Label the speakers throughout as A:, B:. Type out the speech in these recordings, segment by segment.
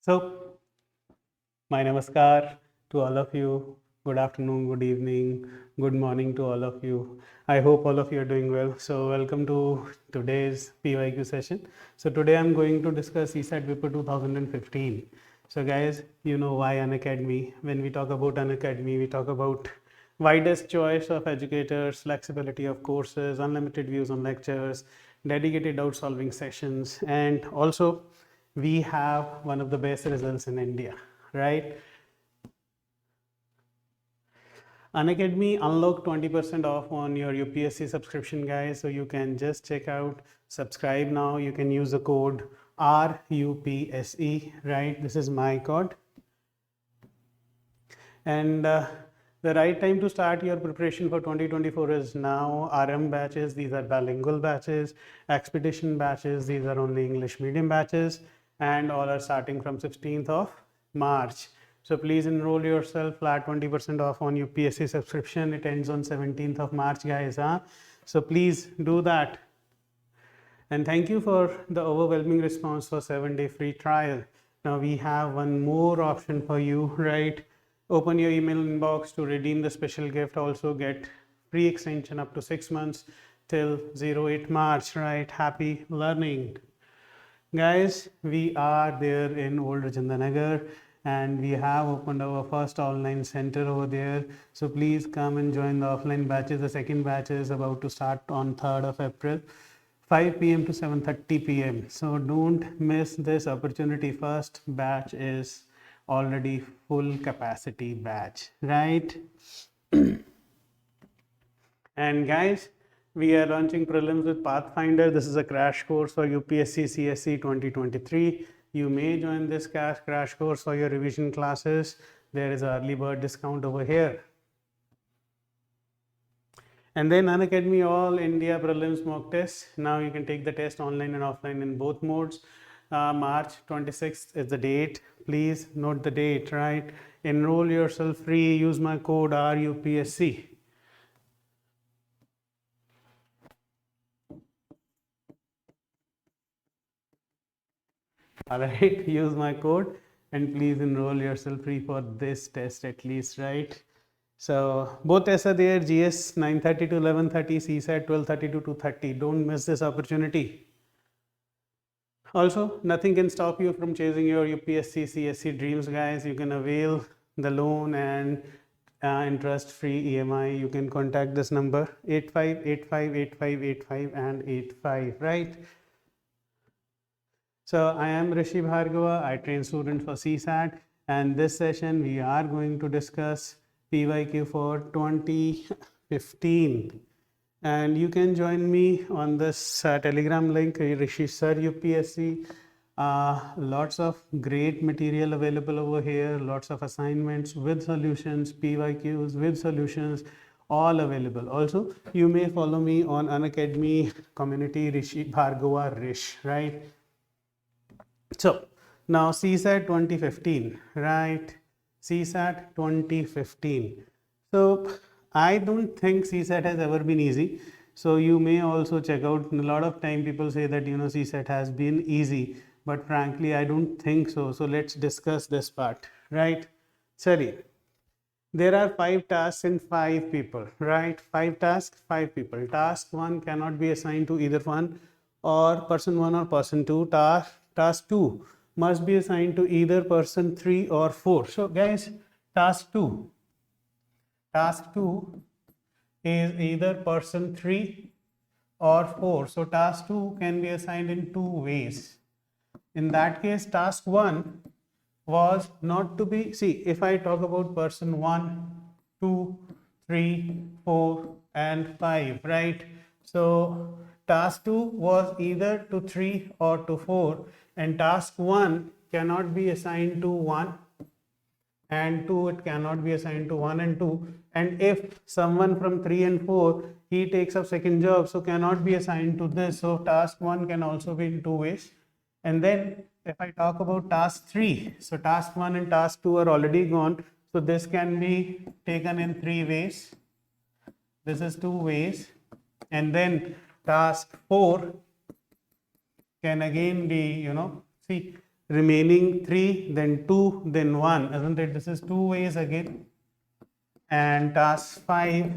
A: So, my namaskar to all of you. Good afternoon, good evening, good morning to all of you. I hope all of you are doing well. So, welcome to today's PYQ session. So, today I'm going to discuss CSAT paper 2015. So, guys, you know why Unacademy. When we talk about Unacademy, we talk about widest choice of educators, flexibility of courses, unlimited views on lectures, dedicated doubt solving sessions, and also we have one of the best results in India, right? Unacademy unlock 20% off on your UPSC subscription, guys. So you can just check out, subscribe now. You can use the code RUPSE, right? This is my code. And the right time to start your preparation for 2024 is now. RM batches, these are bilingual batches. Expedition batches, these are only English medium batches. And all are starting from 16th of March. So please enroll yourself, flat 20% off on UPSC subscription. It ends on 17th of March, guys. So please do that. And thank you for the overwhelming response for 7-day free trial. Now we have one more option for you, right? Open your email inbox to redeem the special gift. Also get free extension up to 6 months till 08 March, right? Happy learning. Guys, we are there in Old Rajendra and we have opened our first online center over there. So please come and join the offline batches. The second batch is about to start on 3rd of April. 5 p.m. to 7:30 p.m. So don't miss this opportunity. First batch is already full capacity batch, right? And guys, we are launching prelims with Pathfinder. This is a crash course for UPSC CSE 2023. You may join this crash course for your revision classes. There is an early bird discount over here. And then Unacademy All India Prelims Mock Test. Now you can take the test online and offline in both modes. March 26th is the date. Please note the date, right? Enroll yourself free. Use my code RUPSC. All right, use my code and please enroll yourself free for this test at least, right? So both tests are there, GS 9:30 to 11:30, CSAT 12:30 to 2:30. Don't miss this opportunity. Also, nothing can stop you from chasing your UPSC CSE dreams, guys. You can avail the loan and interest-free EMI. You can contact this number 85858585 and 85, right? So I am Rishi Bhargava. I train students for CSAT, and this session we are going to discuss PYQ for 2015. And you can join me on this Telegram link, Rishi Sir UPSC. Lots of great material available over here, lots of assignments with solutions, PYQs with solutions, all available. Also, you may follow me on Unacademy community Rishi Bhargava Rish, right? So now CSAT 2015, right? CSAT 2015. So I don't think CSAT has ever been easy. So you may also check out. A lot of time people say that CSAT has been easy, but frankly I don't think so. So let's discuss this part, right? Sorry. There are 5 tasks and 5 people, right? 5 tasks, 5 people. Task 1 cannot be assigned to either one or person 1 or person 2. Task 2 must be assigned to either person 3 or 4. So guys, task 2 is either person 3 or 4. So task 2 can be assigned in 2 ways. In that case, task 1 was not to be, see, if I talk about person 1, 2, 3, 4 and 5, right? So task 2 was either to 3 or to 4, and task 1 cannot be assigned to 1 and 2, it cannot be assigned to 1 and 2, and if someone from 3 and 4 he takes up second job, so cannot be assigned to this. So task 1 can also be in 2 ways. And then if I talk about task 3, so task 1 and task 2 are already gone, so this can be taken in 3 ways. This is 2 ways. And then task 4 can again be, see, remaining 3, then 2, then 1, isn't it? This is 2 ways again. And task 5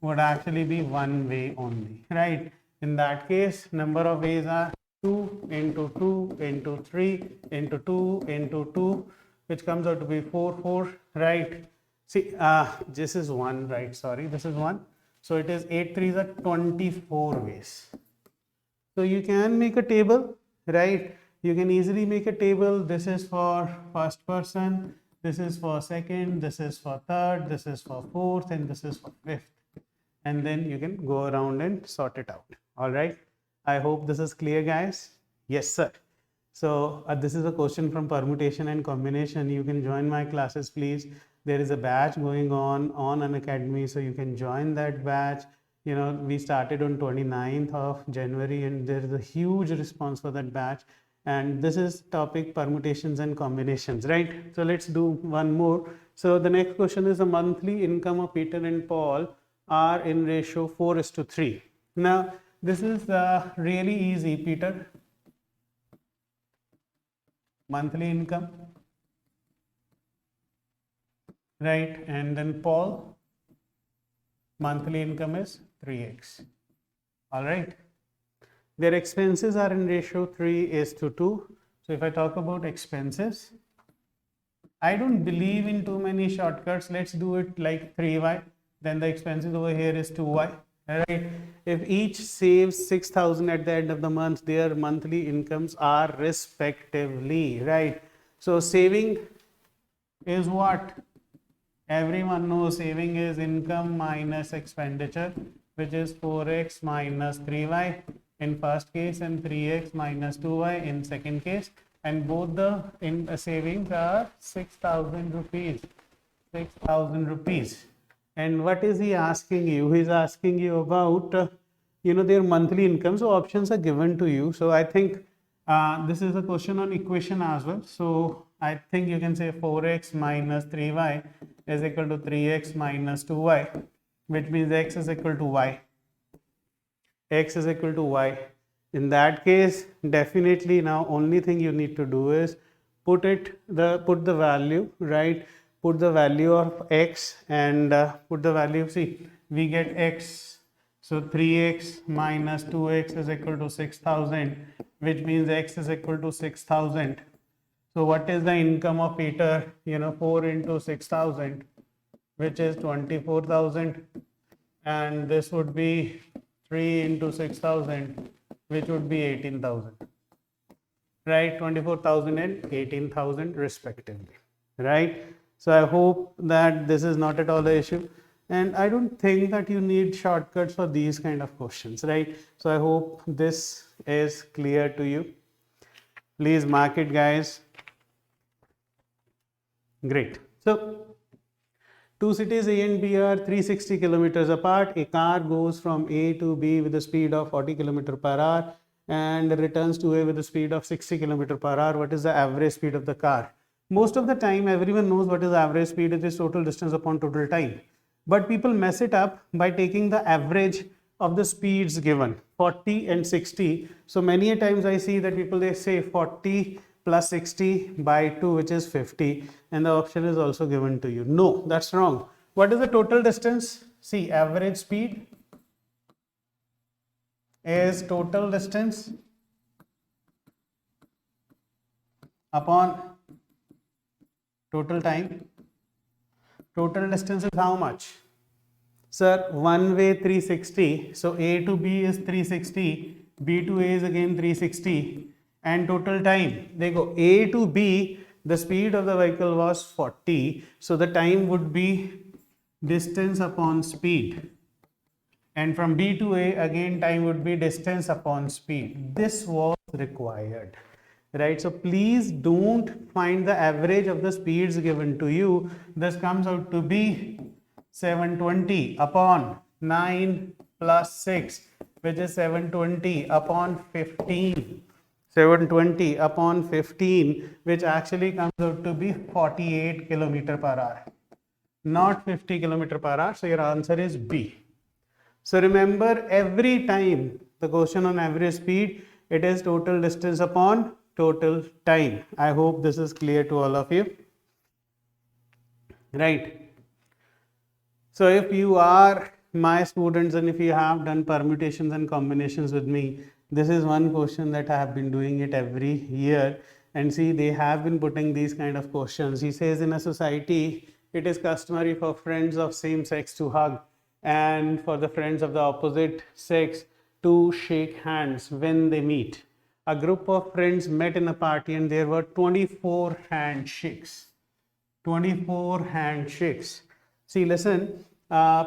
A: would actually be 1 way only, right? In that case, number of ways are 2 into 2 into 3 into 2 into 2, which comes out to be 4, right? See, this is 1, right? Sorry, this is 1. So it is 8 3s are 24 ways. So you can make a table, right? You can easily make a table. This is for first person, this is for second, this is for third, this is for fourth, and this is for fifth. And then you can go around and sort it out. All right. I hope this is clear, guys. Yes, sir. So this is a question from permutation and combination. You can join my classes, please. There is a batch going on Unacademy, so you can join that batch. You know, we started on 29th of January, and there is a huge response for that batch. And this is topic permutations and combinations, right? So let's do one more. So the next question is the monthly income of Peter and Paul are in ratio 4:3. Now, this is really easy. Peter, monthly income, right? And then Paul, monthly income is 3x. All right. Their expenses are in ratio 3:2. So if I talk about expenses, I don't believe in too many shortcuts. Let's do it like 3y. Then the expenses over here is 2y. Right? If each saves 6,000 at the end of the month, their monthly incomes are respectively, right? So saving is what? Everyone knows saving is income minus expenditure, which is 4x minus 3y in first case and 3x minus 2y in second case. And both the savings are 6,000 rupees. 6,000 rupees. And what is he asking you? He's asking you about, their monthly income. So options are given to you. So I think this is a question on equation as well. So I think you can say 4x minus 3y is equal to 3x minus 2y, which means x is equal to y. X is equal to y. In that case, definitely now only thing you need to do is put the value, right? Put the value of x and put the value, see, we get x. So 3x minus 2x is equal to 6,000, which means x is equal to 6,000. So what is the income of Peter? 4 into 6,000, which is 24,000. And this would be 3 into 6,000, which would be 18,000. Right? 24,000 and 18,000 respectively. Right? So I hope that this is not at all the issue. And I don't think that you need shortcuts for these kind of questions, right? So I hope this is clear to you. Please mark it, guys. Great. So two cities A and B are 360 kilometers apart. A car goes from A to B with a speed of 40 kilometers per hour and returns to A with a speed of 60 kilometers per hour. What is the average speed of the car? Most of the time, everyone knows what is average speed. It is total distance upon total time. But people mess it up by taking the average of the speeds given, 40 and 60. So many a times I see that people, they say 40 plus 60 by 2, which is 50. And the option is also given to you. No, that's wrong. What is the total distance? See, average speed is total distance upon total time. Total distance is how much? Sir, one way 360. So A to B is 360. B to A is again 360. And total time, they go A to B, the speed of the vehicle was 40. So the time would be distance upon speed. And from B to A, again time would be distance upon speed. This was required. Right, so please don't find the average of the speeds given to you. This comes out to be 720 upon 9 plus 6, which is 720 upon 15. 720 upon 15, which actually comes out to be 48 kilometers per hour, not 50 kilometers per hour. So your answer is B. So remember, every time the question on average speed, it is total distance upon total time. I hope this is clear to all of you. Right. So if you are my students and if you have done permutations and combinations with me, this is one question that I have been doing it every year. And see, they have been putting these kind of questions. He says, in a society, it is customary for friends of same sex to hug and for the friends of the opposite sex to shake hands when they meet. A group of friends met in a party and there were 24 handshakes. 24 handshakes. See, listen,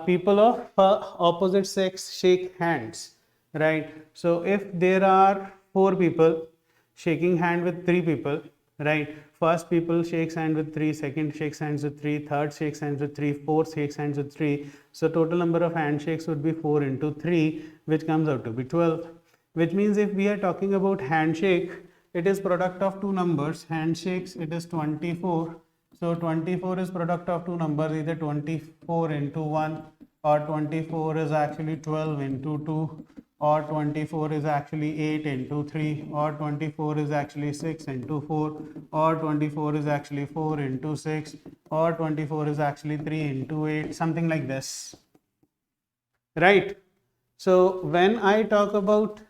A: people of opposite sex shake hands, right? So if there are 4 people shaking hand with 3 people, right? First people shakes hand with 3, second shakes hands with 3, third shakes hands with 3, fourth shakes hands with 3. So total number of handshakes would be 4 into 3, which comes out to be 12. Which means if we are talking about handshake, it is product of 2 numbers. Handshakes, it is 24. So 24 is product of 2 numbers, either 24 into 1 or 24 is actually 12 into 2 or 24 is actually 8 into 3 or 24 is actually 6 into 4 or 24 is actually 4 into 6 or 24 is actually 3 into 8, something like this. Right? So when I talk about,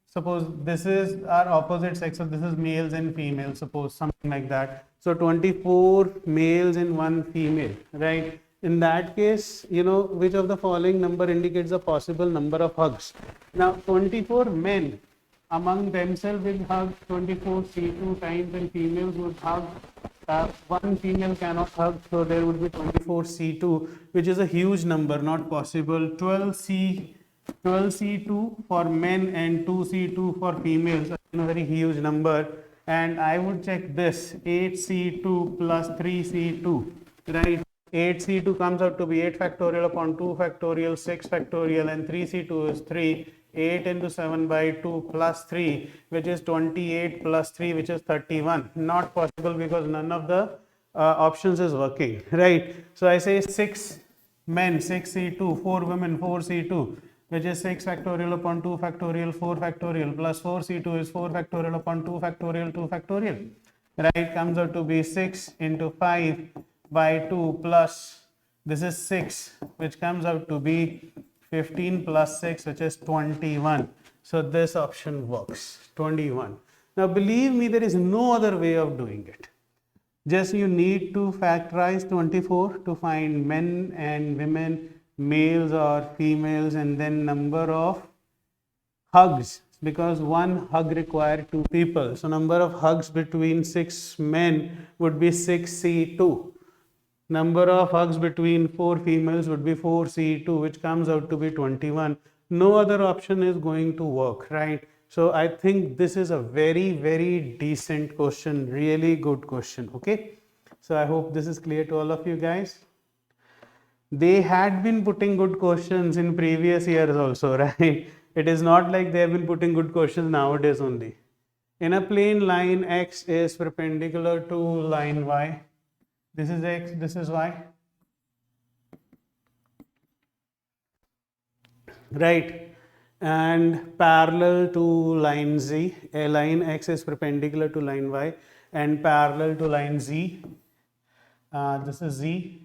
A: suppose this is our opposite sex, so this is males and females, suppose something like that. So 24 males and 1 female, right? In that case, which of the following number indicates the possible number of hugs? Now, 24 men among themselves will hug 24 C2 times and females would hug. 1 female cannot hug, so there would be 24 C2, which is a huge number, not possible. 12 C2 for men and 2 C2 for females, a very huge number. And I would check this 8 C2 plus 3 C2, right? 8 C2 comes out to be 8 factorial upon 2 factorial, 6 factorial, and 3 C2 is 3. 8 into 7 by 2 plus 3, which is 28 plus 3, which is 31. Not possible because none of the options is working, right? So I say 6 men, 6 C2, 4 women, 4 C2, which is 6 factorial upon 2 factorial, 4 factorial, plus 4 C2 is 4 factorial upon 2 factorial, 2 factorial, right? Comes out to be 6 into 5 by 2 plus, this is 6, which comes out to be 15 plus 6, which is 21. So this option works, 21. Now believe me, there is no other way of doing it. Just you need to factorize 24 to find men and women, males or females, and then number of hugs, because 1 hug requires 2 people. So number of hugs between 6 men would be 6 C2. Number of hugs between 4 females would be 4 C2, which comes out to be 21. No other option is going to work, right? So I think this is a very, very decent question, really good question, okay? So I hope this is clear to all of you guys. They had been putting good questions in previous years also, right? It is not like they have been putting good questions nowadays only. In a plane, line X is perpendicular to line Y. This is X, this is Y. Right. And parallel to line Z, a line X is perpendicular to line Y and parallel to line Z. This is Z.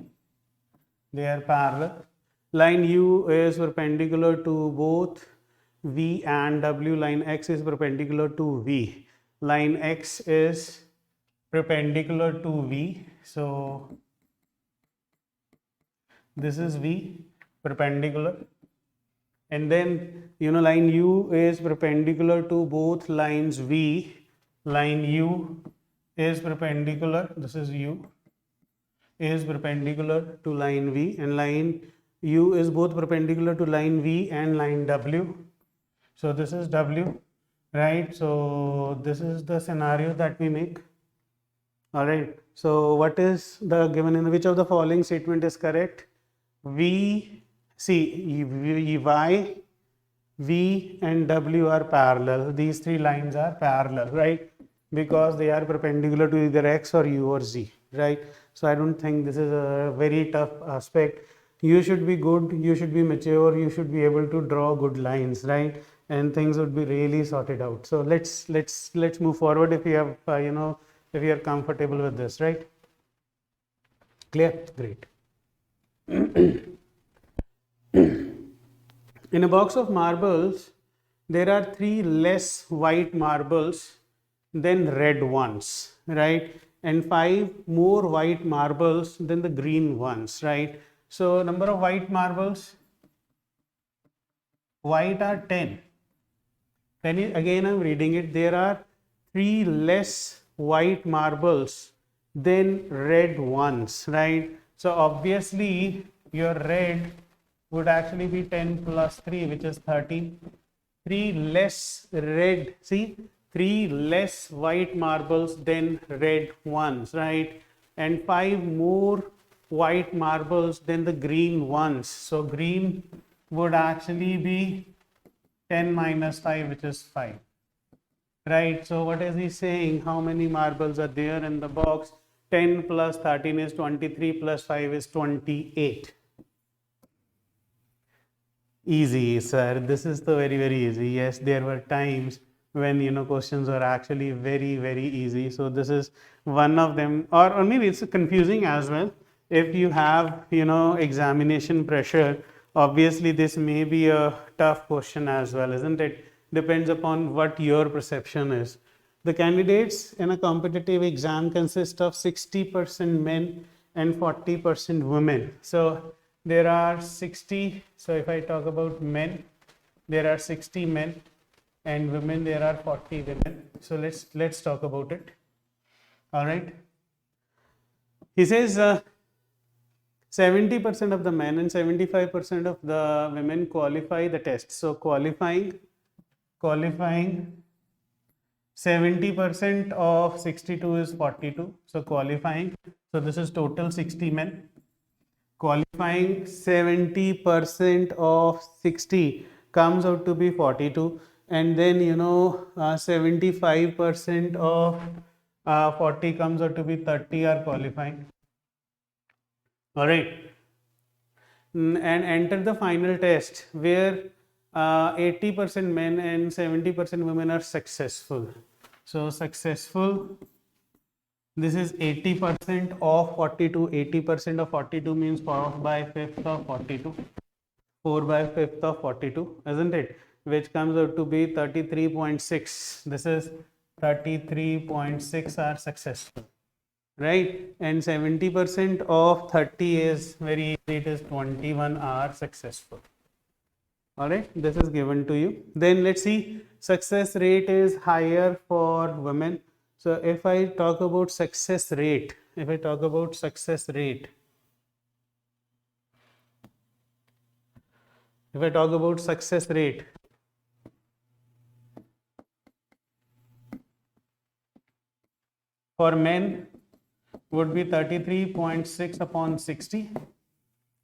A: They are parallel. Line U is perpendicular to both V and W. Line X is perpendicular to V. Line X is perpendicular to V. So this is V, perpendicular. And then, line U is perpendicular to both lines V. Line U is perpendicular, this is U, is perpendicular to line V, and line U is both perpendicular to line V and line W. So this is W, right? So this is the scenario that we make. All right. So what is the given in which of the following statement is correct? Y, V and W are parallel. These 3 lines are parallel, right? Because they are perpendicular to either X or U or Z, right? So I don't think this is a very tough aspect. You should be good, you should be mature, you should be able to draw good lines, right? and things would be really sorted out. So let's move forward if you have if you are comfortable with this, right? Clear? Great. In a box of marbles, there are 3 less white marbles than red ones, right? And 5 more white marbles than the green ones, right? So number of white marbles, white are 10. Again, I'm reading it. There are 3 less white marbles than red ones, right? So obviously your red would actually be 10 plus 3, which is 13. 3 less red, see, 3 less white marbles than red ones, right? And 5 more white marbles than the green ones. So green would actually be 10 minus 5, which is 5. Right, so what is he saying? How many marbles are there in the box? 10 plus 13 is 23 plus 5 is 28. Easy, sir. This is the very easy. Yes, there were times when questions are actually very easy. So this is one of them, or maybe it's confusing as well. If you have examination pressure, obviously this may be a tough question as well, isn't it? Depends upon what your perception is. The candidates in a competitive exam consist of 60% men and 40% women. So there are 60, so if I talk about men, there are 60 men, and women there are 40 women. So let's talk about it. All right. He says 70% of the men and 75% of the women qualify the test. So qualifying 70% of 62 is 42. So qualifying. So this is total 60 men. Qualifying 70% of 60 comes out to be 42, and then 75% of 40 comes out to be 30 are qualifying. All right, and enter the final test where 80% men and 70% women are successful. So successful, this is 80% of 42. 80% of 42 means 4 by 5th of 42. 4 by 5th of 42, isn't it? Which comes out to be 33.6. This is 33.6 are successful, right? And 70% of 30 is very easy. It is 21 are successful. All right, this is given to you. Then let's see, success rate is higher for women. So if I talk about success rate, if I talk about success rate, if I talk about success rate, for men would be 33.6 upon 60,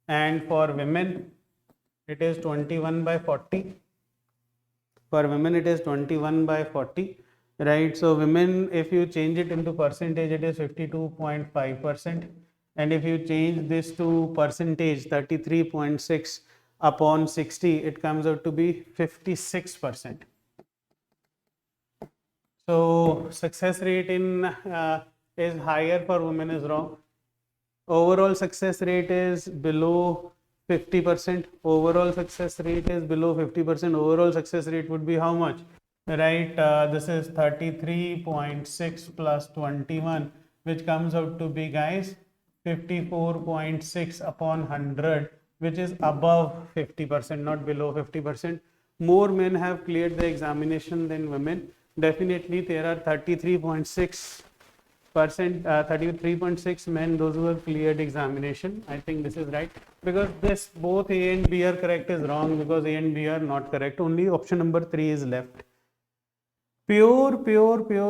A: and for women it is 21 by 40. For women it is 21 by 40, right? So women, if you change it into percentage, it is 52.5%, and if you change this to percentage, 33.6 upon 60, it comes out to be 56%. So success rate in is higher for women is wrong. Overall success rate is below 50%. Overall success rate is below 50%. Overall success rate would be how much? Right, this is 33.6 plus 21, which comes out to be, guys, 54.6 upon 100, which is above 50%, not below 50%. More men have cleared the examination than women. Definitely there are 33.6%, 33.6 men, those who have cleared examination. I think this is right, because this both A and B are correct is wrong, because A and B are not correct. Only option number 3 is left. Pure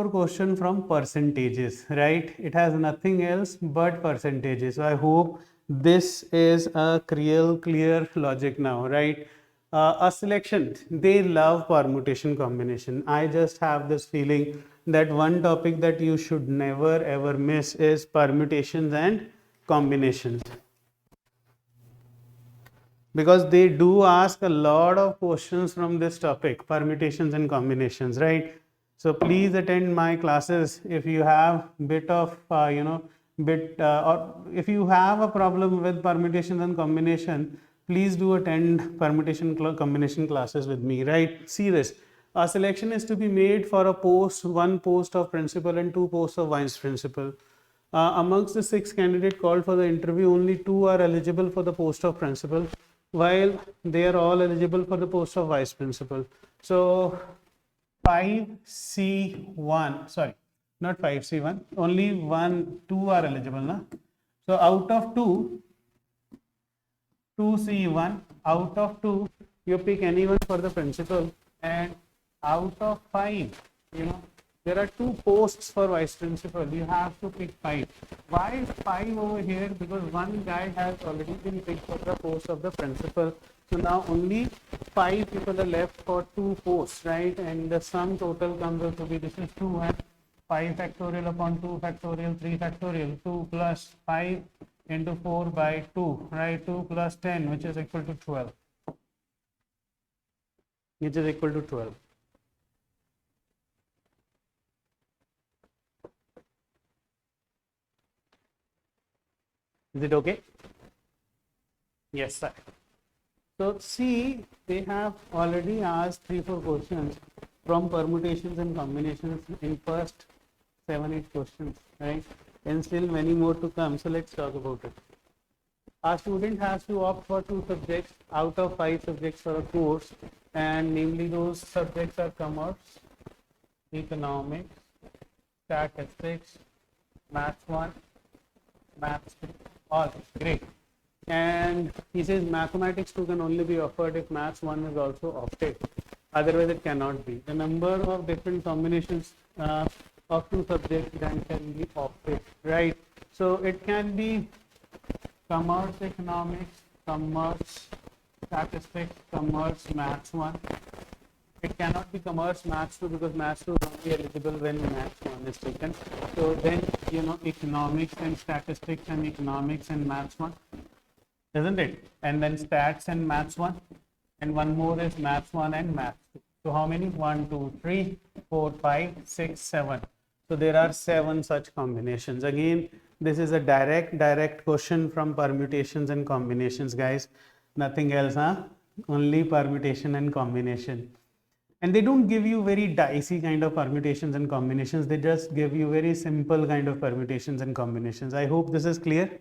A: question from percentages, right? It has nothing else but percentages. So I hope this is a clear logic now, right? A selection, they love permutation combination. I just have this feeling that one topic that you should never ever miss is permutations and combinations. because they do ask a lot of questions from this topic, permutations and combinations, right? So please attend my classes if you have bit of or if you have a problem with permutations and combination, please do attend combination classes with me, right? See this. A selection is to be made for a post, one post of principal and two posts of vice principal. Amongst the 6 candidates called for the interview, only 2 are eligible for the post of principal, while they are all eligible for the post of vice principal. So 5C1, sorry, not 5C1, only 2 are eligible. Na? So out of 2C1, out of 2, you pick anyone for the principal, and out of 5, there are 2 posts for vice principal. You have to pick 5. Why is 5 over here? Because one guy has already been picked for the post of the principal. So now only 5 people are left for 2 posts, right? And the sum total comes out to be, this is 2 and 5 factorial upon 2 factorial, 3 factorial, 2 plus 5 into 4 by 2, right? 2 plus 10, which is equal to 12. Which is equal to 12. Is it okay? Yes, sir. So see, they have already asked 3-4 questions from permutations and combinations in first 7-8 questions, right? And still many more to come. So let's talk about it. A student has to opt for 2 subjects out of 5 subjects for a course, and namely those subjects are commerce, economics, statistics, maths 1, maths 2, all great. And he says mathematics 2 can only be offered if maths 1 is also opted. Otherwise it cannot be. The number of different combinations of 2 subjects then can be opted, right? So it can be commerce, economics, commerce, statistics, commerce, maths 1. It cannot be commerce, maths 2, because maths 2 is only eligible when maths 1 is taken. So then, economics and statistics and economics and maths 1, isn't it? And then stats and maths 1, and one more is maths 1 and maths 2. So how many? 1, 2, 3, 4, 5, 6, 7. So there are 7 such combinations. Again, this is a direct question from permutations and combinations, guys. Nothing else, huh? Only permutation and combination. And they don't give you very dicey kind of permutations and combinations. They just give you very simple kind of permutations and combinations. I hope this is clear.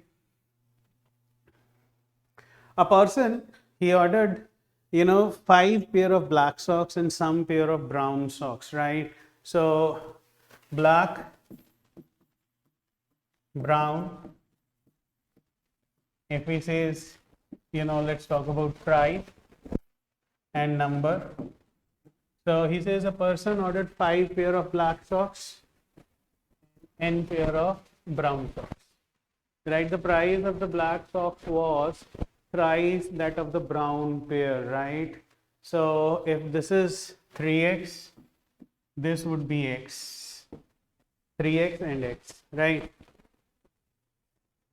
A: A person, he ordered, 5 pair of black socks and some pair of brown socks, right? So black, brown, if we says, let's talk about price and number. So he says a person ordered 5 pair of black socks and pair of brown socks, right? The price of the black socks was price that of the brown pair, right? So if this is 3x, this would be x, 3x and x, right?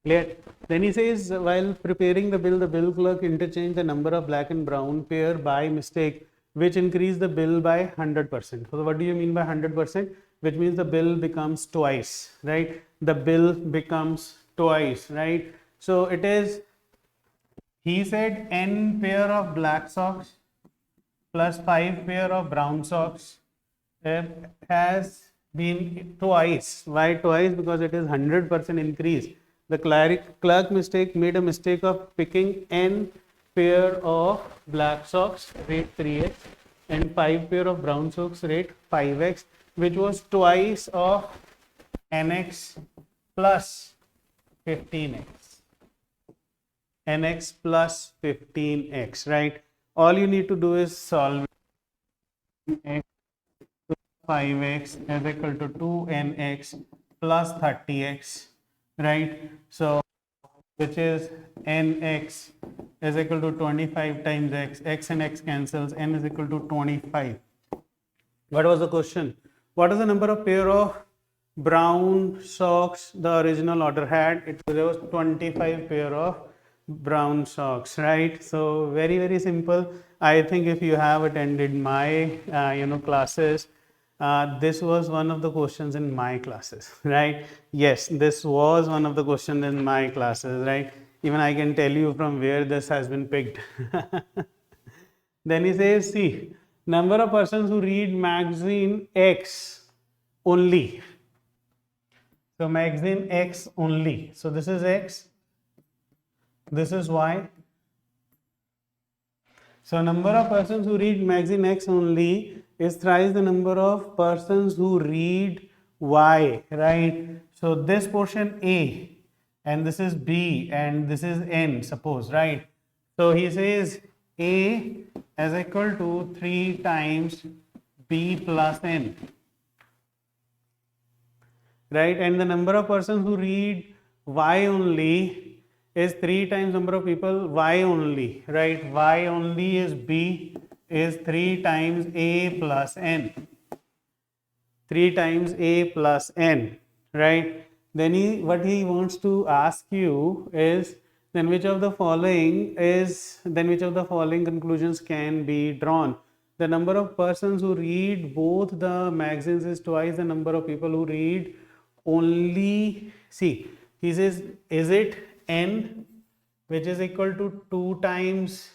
A: Clear? Then he says, while preparing the bill clerk interchanged the number of black and brown pair by mistake, which increased the bill by 100%. So what do you mean by 100%? Which means the bill becomes twice, right? The bill becomes twice, right? So it is, he said n pair of black socks plus 5 pair of brown socks has been twice. Why twice? Because it is 100% increase. The clerk made a mistake of picking n pair of black socks, rate 3x, and 5 pair of brown socks, rate 5x, which was twice of nx plus 15x. Nx plus 15x, right? All you need to do is solve x to 5x is equal to 2nx plus 30x, right? So which is nx is equal to 25 times x and x cancels, n is equal to 25. What was the question? What is the number of pair of brown socks the original order had? There was 25 pair of brown socks, right? So very, very simple. I think if you have attended my classes, this was one of the questions in my classes, right? Yes, this was one of the questions in my classes, right? Even I can tell you from where this has been picked. Then he says, see, number of persons who read magazine X only. So magazine X only. So this is X, this is Y. So number of persons who read magazine X only is thrice the number of persons who read Y, right? So this portion A, and this is B, and this is N, suppose, right? So he says A is equal to 3 times B plus N, right? And the number of persons who read Y only is 3 times number of people Y only, right? Y only is B is 3 times A plus N. 3 times A plus N, right? Then what he wants to ask you is, then which of the following conclusions can be drawn? The number of persons who read both the magazines is twice the number of people who read only. See, he says, is it N, which is equal to 2 times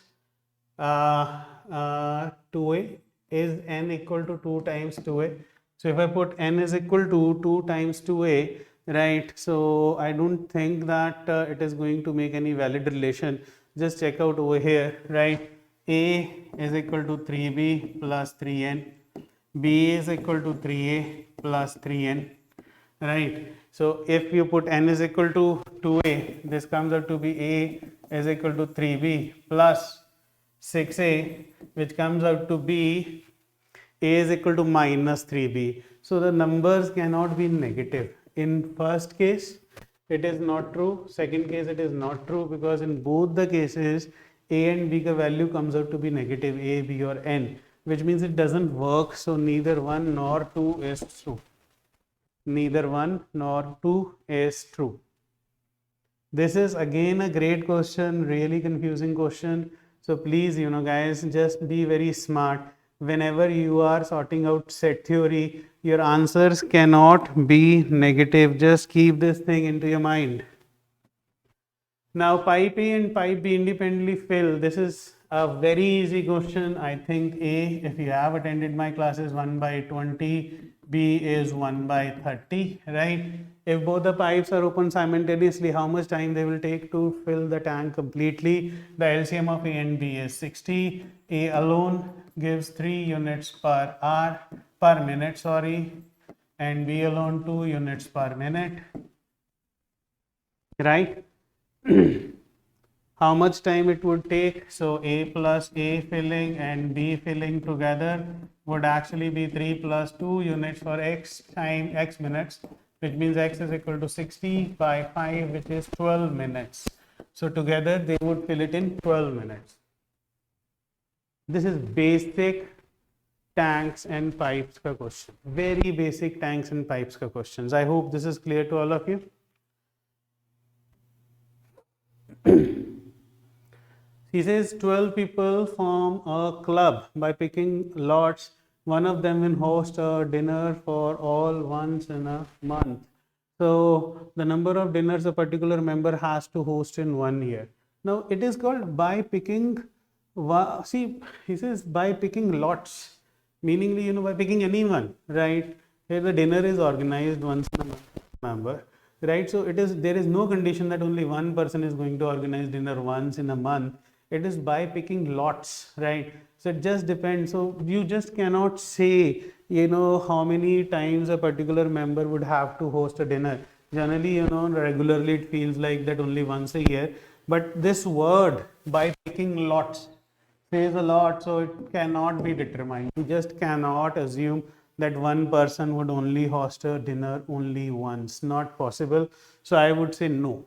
A: 2A? Is N equal to 2 times 2A? So if I put N is equal to 2 times 2A, right? So I don't think that it is going to make any valid relation. Just check out over here, right? A is equal to 3B plus 3N. B is equal to 3A plus 3N, right? So if you put N is equal to 2A, this comes out to be A is equal to 3B plus 6A, which comes out to be A is equal to minus 3B. So the numbers cannot be negative. In first case, it is not true. Second case, it is not true, because in both the cases, A and B ka value comes out to be negative, A, B or N, which means it doesn't work. So neither 1 nor 2 is true. Neither 1 nor 2 is true. This is again a great question, really confusing question. So please, guys, just be very smart. Whenever you are sorting out set theory, your answers cannot be negative. Just keep this thing into your mind. Now, pipe A and pipe B independently fill. This is a very easy question. I think A, if you have attended my classes, 1 by 20, B is 1 by 30, right? If both the pipes are open simultaneously, how much time they will take to fill the tank completely? The LCM of A and B is 60. A alone gives 3 units per minute, and B alone 2 units per minute, right? How much time it would take? So A plus A filling and B filling together would actually be 3 plus 2 units for X minutes, which means X is equal to 60 by 5, which is 12 minutes. So together they would fill it in 12 minutes. This is basic tanks and pipes ka question. Very basic tanks and pipes ka questions. I hope this is clear to all of you. He says 12 people form a club by picking lots. One of them will host a dinner for all once in a month. So the number of dinners a particular member has to host in 1 year. Now it is called by picking. See, he says by picking lots, meaningly, by picking anyone, right? Here the dinner is organized once in a month, member, right? So there is no condition that only one person is going to organize dinner once in a month. It is by picking lots, right? So it just depends. So you just cannot say, how many times a particular member would have to host a dinner. Generally, regularly it feels like that only once a year. But this word, by picking lots, says a lot, so it cannot be determined. You just cannot assume that one person would only host a dinner only once. Not possible. So I would say no.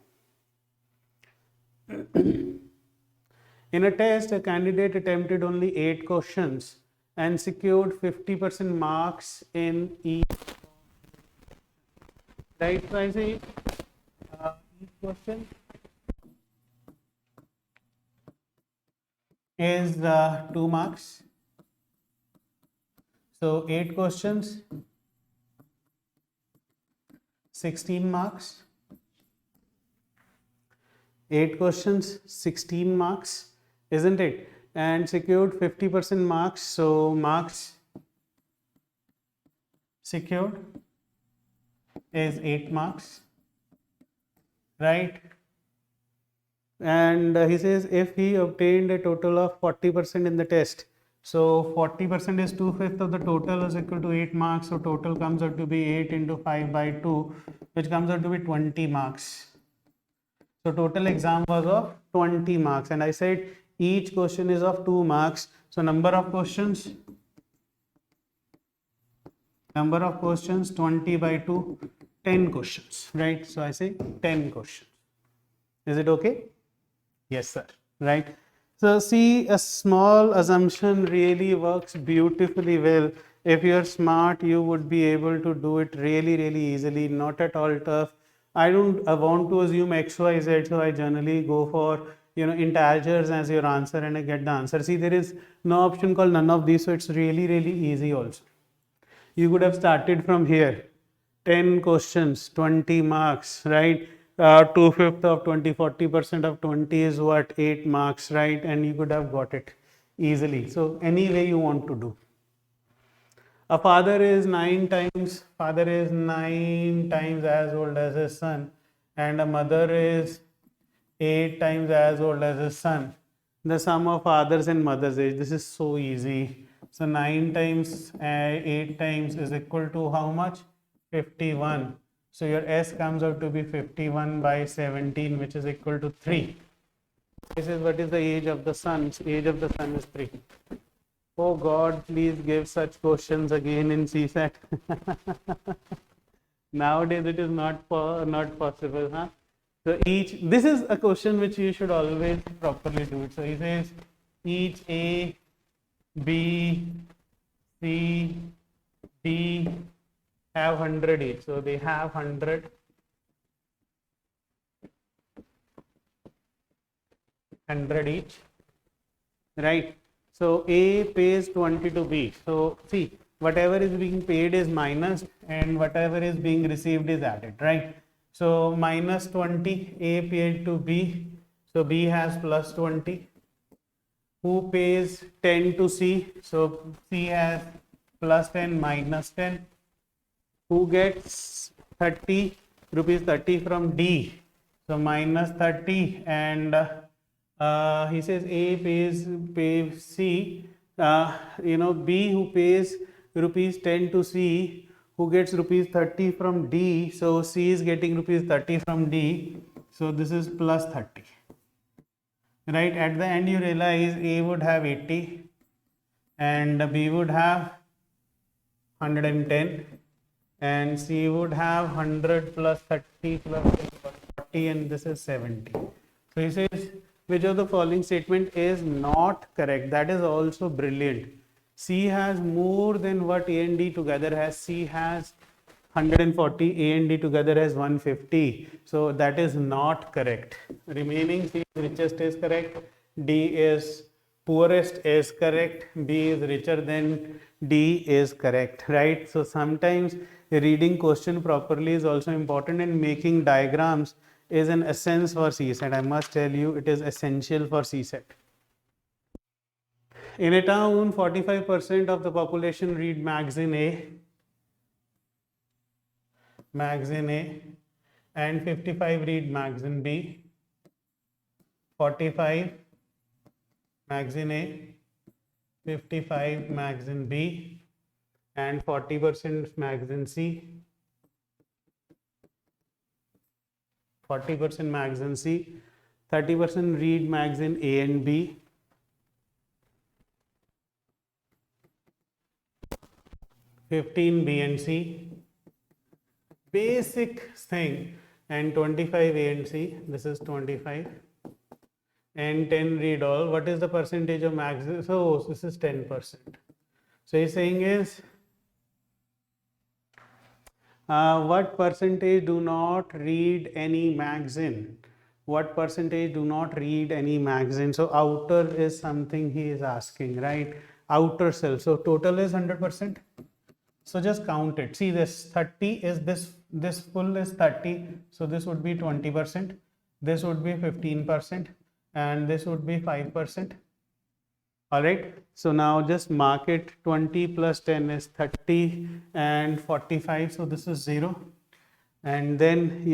A: In a test, a candidate attempted only 8 questions and secured 50% marks in each. Right, so I say each question is 2 marks. So 8 questions, 16 marks. 8 questions, 16 marks, isn't it? And secured 50% marks. So marks secured is 8 marks, right? And he says if he obtained a total of 40% in the test, so 40% is 2/5 of the total is equal to 8 marks. So total comes out to be 8 into 5 by 2, which comes out to be 20 marks. So total exam was of 20 marks, and I said each question is of 2 marks. So number of questions 20 by 2, 10 questions, right? So I say 10 questions. Is it okay? Yes, sir. Right. So see, a small assumption really works beautifully well. If you're smart, you would be able to do it really, really easily, not at all tough. I want to assume X, Y, Z, so I generally go for integers as your answer and I get the answer. See, there is no option called none of these, so it's really, really easy also. You could have started from here. 10 questions, 20 marks, right? 2/5 of 20, 40% of 20 is what? 8 marks, right? And you could have got it easily. So any way you want to do. A father is 9 times as old as his son, and a mother is 8 times as old as his son. The sum of fathers and mothers' age. This is so easy. So 9 times 8 times is equal to how much? 51. So your S comes out to be 51 by 17, which is equal to 3. This is what is the age of the son. Age of the son is 3. Oh God, please give such questions again in CSAT. Nowadays it is not possible, huh? So this is a question which you should always properly do it. So he says each A, B, C, D have 100 each. So they have 100 each, right? So A pays 20 to B. So see, whatever is being paid is minus and whatever is being received is added, right? So minus 20, A paid to B. So B has plus 20. Who pays 10 to C? So C has plus 10 minus 10. Who gets 30 rupees 30 from D? So minus 30, and he says A pays C. B who pays rupees 10 to C, who gets rupees 30 from D. So C is getting rupees 30 from D. So this is plus 30. Right, at the end you realize A would have 80 and B would have 110 and C would have 100 plus 30 plus 40, and this is 70. So he says which of the following statement is not correct? That is also brilliant. C has more than what A and D together has. C has 140, A and D together has 150. So that is not correct. Remaining C is richest is correct. D is poorest is correct. B is richer than D is correct, right? So sometimes reading question properly is also important, and making diagrams is an essence for CSAT. I must tell you, it is essential for CSAT. In a town, 45% of the population read magazine A, and 55 read magazine B. 45 magazine A, 55 magazine B, and 40% magazine C. 40% magazine C, 30% read magazine A and B, 15 B and C, basic thing, and 25 A and C. This is 25, and 10 read all. What is the percentage of magazine? So this is 10%. So he's saying is what percentage do not read any magazine? what percentage do not read any magazine? So outer is something he is asking, right? Outer cell. So total is 100%. So just count it. See, this 30 is this full is 30. So this would be 20%. This would be 15%, and this would be 5%. All right. So now just mark it. 20 plus 10 is 30, and 45. So this is 0. And then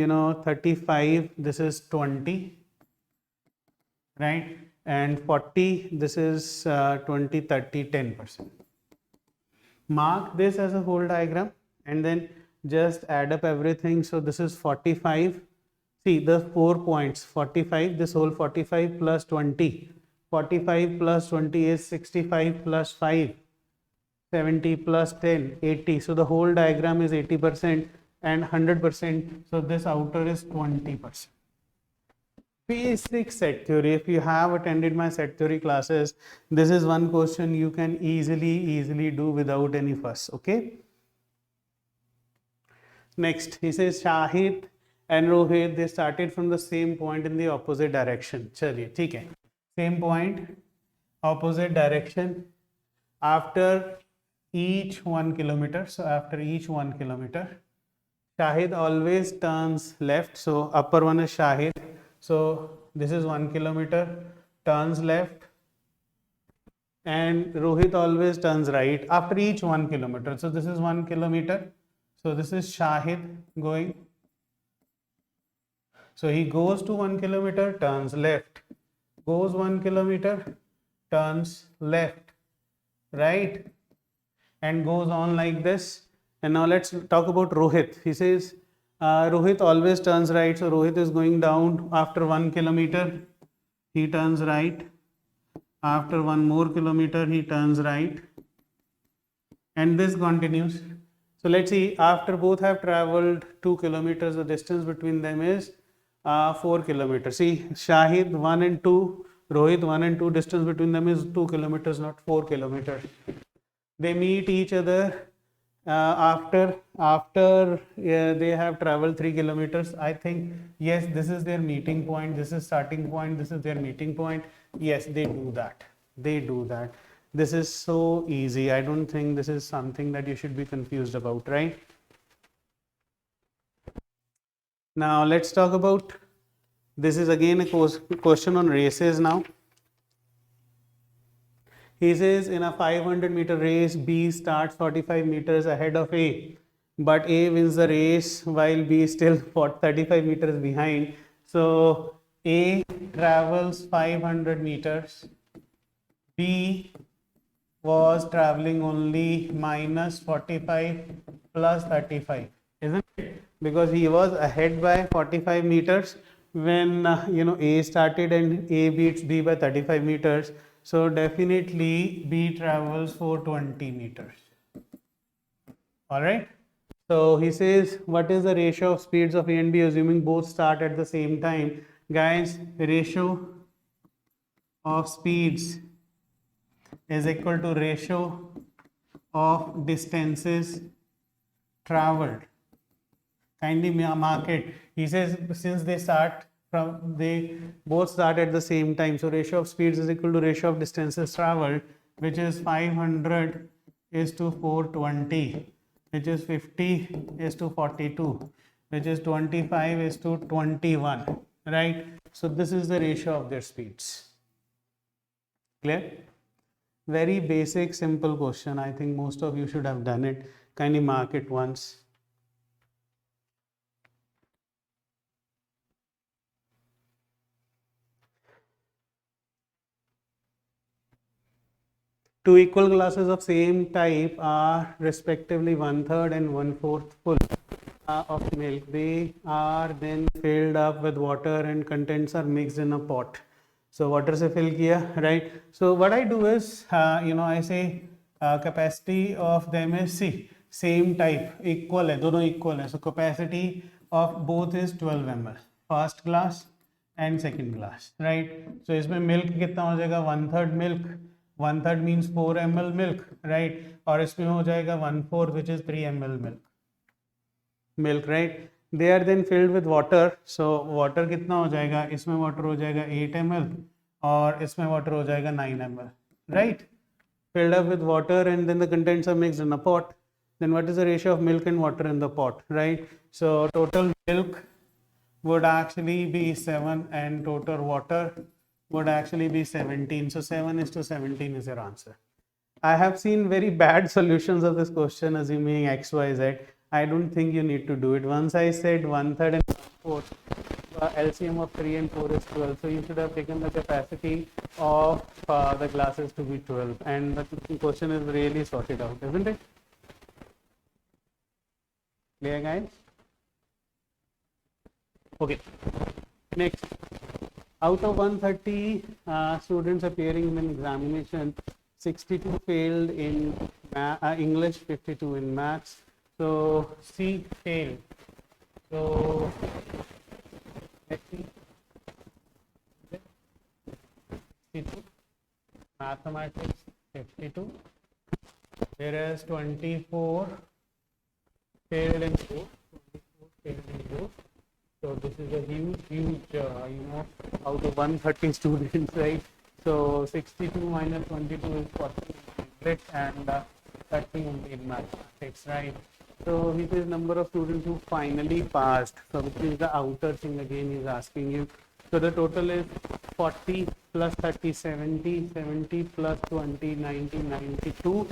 A: 35, this is 20, right? And 40, this is 20, 30, 10%. Mark this as a whole diagram and then just add up everything. So this is 45. See the 4 points, 45, this whole 45 plus 20. 45 plus 20 is 65 plus 5, 70 plus 10, 80. So the whole diagram is 80% and 100%. So this outer is 20%. Basic set theory. If you have attended my set theory classes, this is one question you can easily do without any fuss. Okay. Next, he says Shahid and Rohit, they started from the same point in the opposite direction. Chaliye, theek hai. Same point, opposite direction. After each 1 kilometer, so after each 1 kilometer, Shahid always turns left. So upper one is Shahid. So this is 1 kilometer, turns left, and Rohit always turns right after each 1 kilometer. So this is 1 kilometer. So this is Shahid going. So he goes to 1 kilometer, turns left, goes 1 kilometer, turns left, right, and goes on like this. And now let's talk about Rohit. He says Rohit always turns right. So Rohit is going down after 1 kilometer. He turns right. After 1 more kilometer, he turns right. And this continues. So let's see, after both have traveled 2 kilometers, the distance between them is 4 kilometers. See, Shahid 1 and 2, Rohit 1 and 2, distance between them is 2 kilometers, not 4 kilometers. They meet each other after they have traveled 3 kilometers. I think, yes, this is their meeting point, this is starting point, this is their meeting point. Yes, they do that. They do that. This is so easy. I don't think this is something that you should be confused about, right? Now let's talk about, this is again a question on races now. He says in a 500-meter race, B starts 45 meters ahead of A, but A wins the race while B is still 35 meters behind. So A travels 500 meters, B was traveling only minus 45 plus 35, isn't it? Because he was ahead by 45 meters when A started and A beats B by 35 meters. So definitely B travels for 20 meters. All right. So he says, what is the ratio of speeds of A and B assuming both start at the same time? Guys, ratio of speeds is equal to ratio of distances traveled. Kindly mark it. He says since they both start at the same time, so ratio of speeds is equal to ratio of distances traveled, which is 500 is to 420, which is 50 is to 42, which is 25 is to 21, right? So this is the ratio of their speeds. Clear? Very basic, simple question. I think most of you should have done it. Kindly mark it once. Two equal glasses of same type are respectively 1/3 and 1/4 full of milk. They are then filled up with water and contents are mixed in a pot. So water se fill kiya, right? So what I do is, I say capacity of them is same type, equal hai, dono equal hai. So capacity of both is 12 ml. First glass and second glass, right? So इसमें milk कितना हो जाएगा? 1/3 milk. 1/3 means 4 ml milk, right? और इसमें हो जाएगा 1/4 which is 3 ml milk, right? they are then filled with water. So water कितना हो जाएगा, इसमें water हो जाएगा 8 ml और इसमें water हो जाएगा 9 ml, right? Filled up with water and then the contents are mixed in a pot. Then what is the ratio of milk and water in the pot, right? So total milk would actually be 7 and total water would actually be 17. So 7:17 is your answer. I have seen very bad solutions of this question assuming X, Y, Z. I don't think you need to do it. Once I said 1/3 and 1/4, LCM of 3 and 4 is 12. So you should have taken the capacity of the glasses to be 12. And the question is really sorted out, isn't it? Clear, guys? Okay. Next. Out of 130 students appearing in an examination, 62 failed in English, 52 in maths. So C failed. So let's see. 52. Mathematics 52. Whereas 24 failed in both. 24 failed in both. So this is a huge, out of 130 students, right? So 62 minus 22 is 40 in English and 30 only in mathematics, right? So this is number of students who finally passed. So which is the outer thing again he's asking you. So the total is 40 plus 30, 70, 70 plus 20, 90, 92.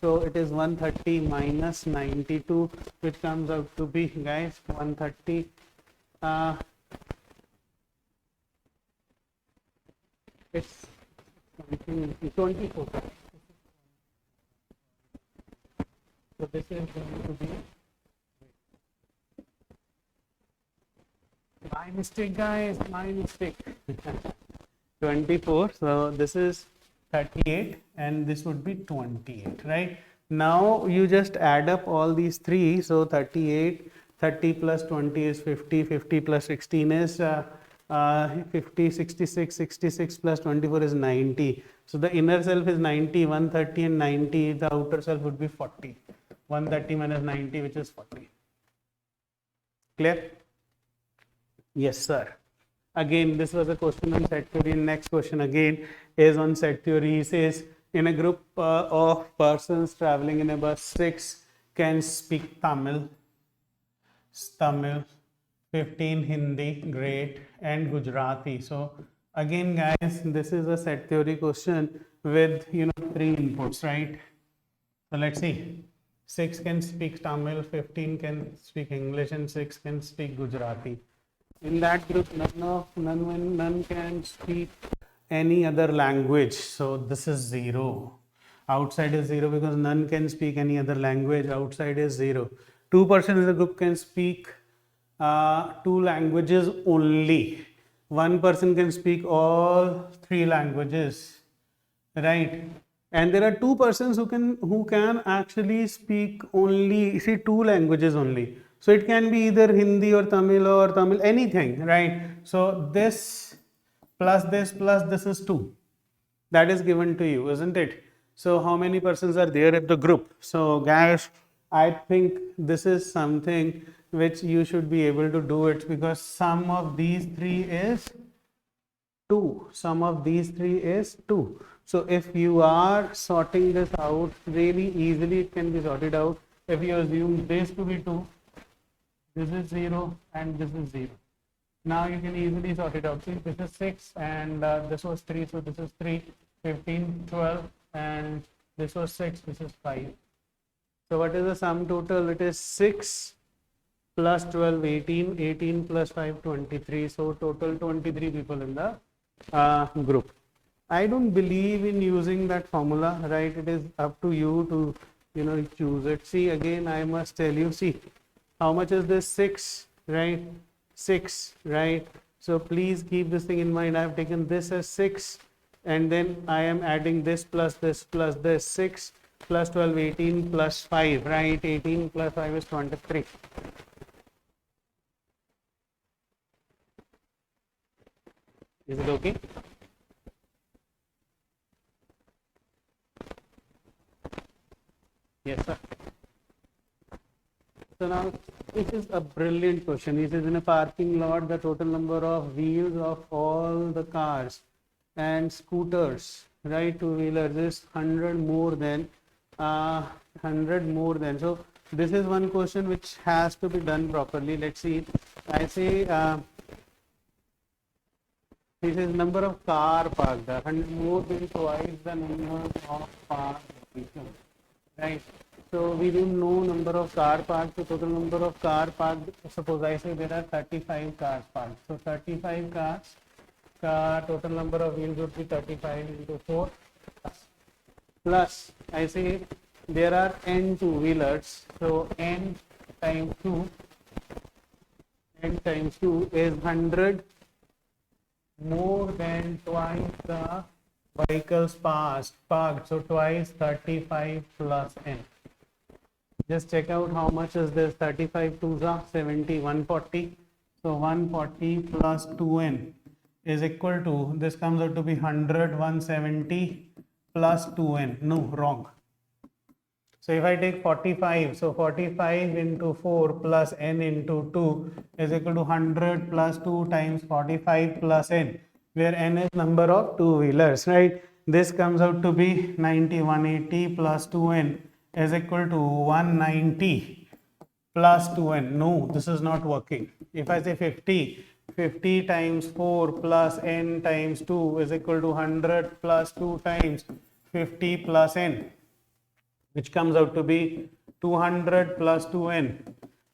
A: So it is 130 minus 92, which comes out to be, guys, 130. It's 24. So this is going to be my mistake, guys, my mistake. 24. So this is 38 and this would be 28, right? Now you just add up all these three. So 38, 30 plus 20 is 50, 50 plus 16 is 50, 66, 66 plus 24 is 90. So the inner self is 90, 130 and 90. The outer self would be 40. 130 minus 90, which is 40. Clear? Yes, sir. Again, this was a question on set theory. Next question again is on set theory. He says, in a group of persons traveling in a bus, 6 can speak Tamil, 15 Hindi, great, and Gujarati. So again, guys, this is a set theory question with 3 inputs, right? So let's see. 6 can speak Tamil, 15 can speak English, and 6 can speak Gujarati. In that group, none can speak any other language. So this is 0. Outside is 0 because none can speak any other language. Outside is 0. 2% in the group can speak 2 languages only. 1 person can speak all 3 languages, right? And there are 2 persons who can actually speak only 2 languages only. So it can be either Hindi or Tamil, anything, right? So this plus this is 2. That is given to you, isn't it? So how many persons are there at the group? So guys, I think this is something which you should be able to do it, because sum of these 3 is 2. Sum of these 3 is 2. So if you are sorting this out really easily, it can be sorted out. If you assume this to be 2, this is 0 and this is 0. Now you can easily sort it out. See, this is 6 and this was 3, so this is 3, 15, 12, and this was 6, this is 5. So what is the sum total? It is 6 plus 12, 18, 18 plus 5, 23. So total 23 people in the group. I don't believe in using that formula, right? It is up to you to choose it. See, again, I must tell you, see, how much is this? 6, right? 6, right? So please keep this thing in mind. I have taken this as 6 and then I am adding this plus this plus this. 6 plus 12, 18 plus 5, right? 18 plus 5 is 23. Is it okay? Yes, sir. So now This is a brilliant question. It is in a parking lot, the total number of wheels of all the cars and scooters, right, two-wheelers is 100 more than 100 more than. So this is one question which has to be done properly. Let's see. I say this is number of car parked, 100 more than twice the number of parked vehicles, right? So we don't know number of car parked, so total number of car parked, suppose I say there are 35 cars parked. So 35 cars, total number of wheels would be 35 into 4 plus I say there are n two-wheelers, so n times 2 is 100 more than twice the vehicles parked, so twice 35 plus n. Just check out how much is this. 35 2s are 70, 140. So 140 plus 2n is equal to, this comes out to be 100, 170 plus 2n. No, wrong. So if I take 45, so 45 into 4 plus n into 2 is equal to 100 plus 2 times 45 plus n, where n is number of two-wheelers, right? This comes out to be 90, 180 plus 2n is equal to 190 plus 2n. No, this is not working. If I say 50, 50 times 4 plus n times 2 is equal to 100 plus 2 times 50 plus n, which comes out to be 200 plus 2n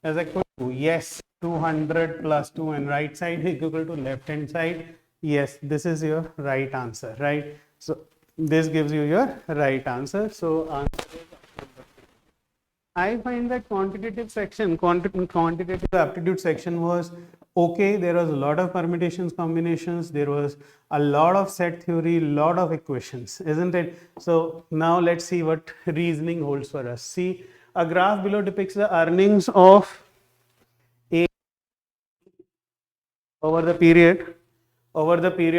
A: is equal to, yes, 200 plus 2n. Right side is equal to left hand side. Yes, this is your right answer, right? So this gives you your right answer. So answer is I find that quantitative aptitude section was okay. There was a lot of permutations, combinations. There was a lot of set theory, lot of equations, isn't it? So now let's see what reasoning holds for us. See, a graph below depicts the earnings of A over the period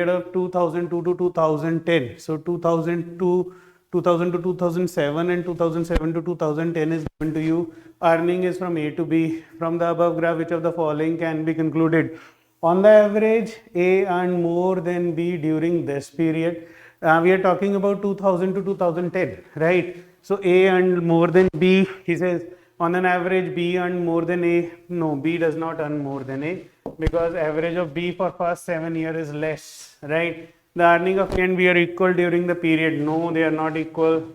A: of 2002 to 2010. So 2000 to 2007 and 2007 to 2010 is given to you. Earning is from A to B. From the above graph, which of the following can be concluded? On the average, A earned more than B during this period. We are talking about 2000 to 2010, right? So A earned more than B. He says on an average B earned more than A. No, B does not earn more than A, because average of B for first 7 years is less, right? The earning of A and B are equal during the period. No, they are not equal.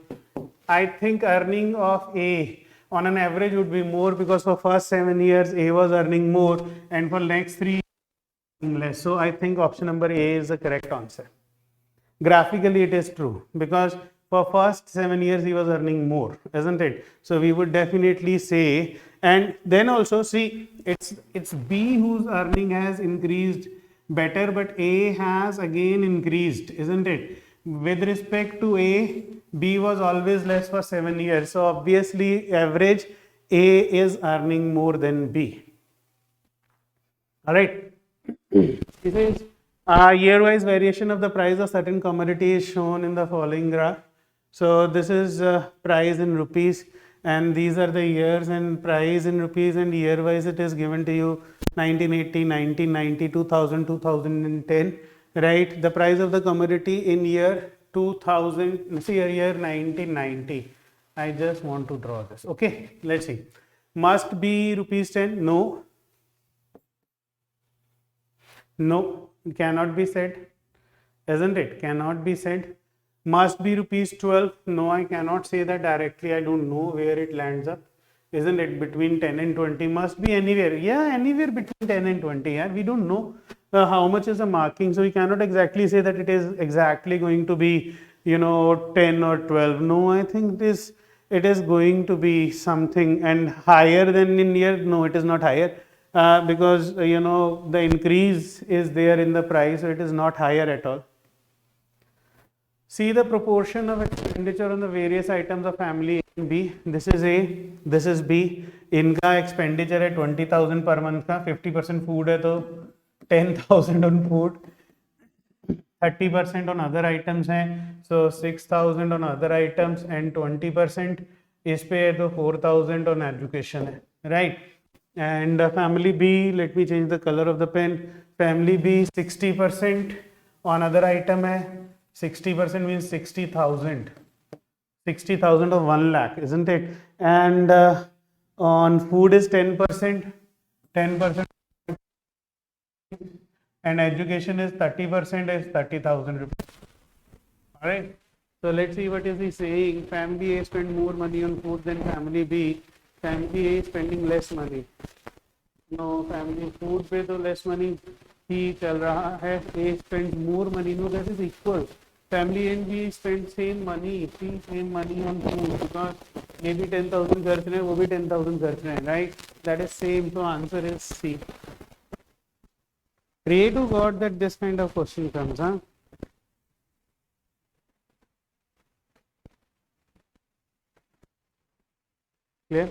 A: I think earning of A on an average would be more, because for first 7 years A was earning more and for next 3 less. So I think option number A is the correct answer. Graphically it is true, because for first 7 years he was earning more, isn't it? So we would definitely say, and then also see, it's B whose earning has increased better, but A has again increased, isn't it? With respect to A, B was always less for 7 years. So obviously average A is earning more than B. All right. It is year-wise variation of the price of certain commodity is shown in the following graph. So this is price in rupees, and these are the years and price in rupees, and year-wise it is given to you 1980, 1990, 2000, 2010, right? The price of the commodity in year 2000, see year 1990. I just want to draw this. Okay, let's see. Must be rupees 10? No. No, it cannot be said, isn't it? Cannot be said. Must be rupees 12? No, I cannot say that directly. I don't know where it lands up, isn't it? Between 10 and 20. Must be anywhere. Yeah, anywhere between 10 and 20. Yeah, we don't know how much is the marking, so we cannot exactly say that it is exactly going to be, 10 or 12. No, I think it is going to be something, and higher than in year. No, it is not higher. Because the increase is there in the price, so it is not higher at all. See the proportion of expenditure on the various items of family A and B. This is A, this is B. इनका expenditure है 20,000 per month का, 50% food है तो 10,000 on food, 30% on other items हैं, so 6,000 on other items, and 20% इस पे है तो 4,000 on education है, right? And family B, let me change the color of the pen. Family B 60% on other item hai. 60% means 60,000. 60,000 of 1 lakh, isn't it? And on food is 10%. 10%. And education is 30%, is 30,000 rupees. All right. So let's see what is he saying. Family A spend more money on food than family B. Family A is spending less money. No, family food पे तो less money ही चल रहा है. A spends more money. No, that is equal. Family A and B spend same money. See, same money on food because ये भी 10,000 खर्च रहे हैं, वो भी 10,000 खर्च रहे हैं, right? That is same. So answer is C. Pray to God that this kind of question comes, huh? Clear?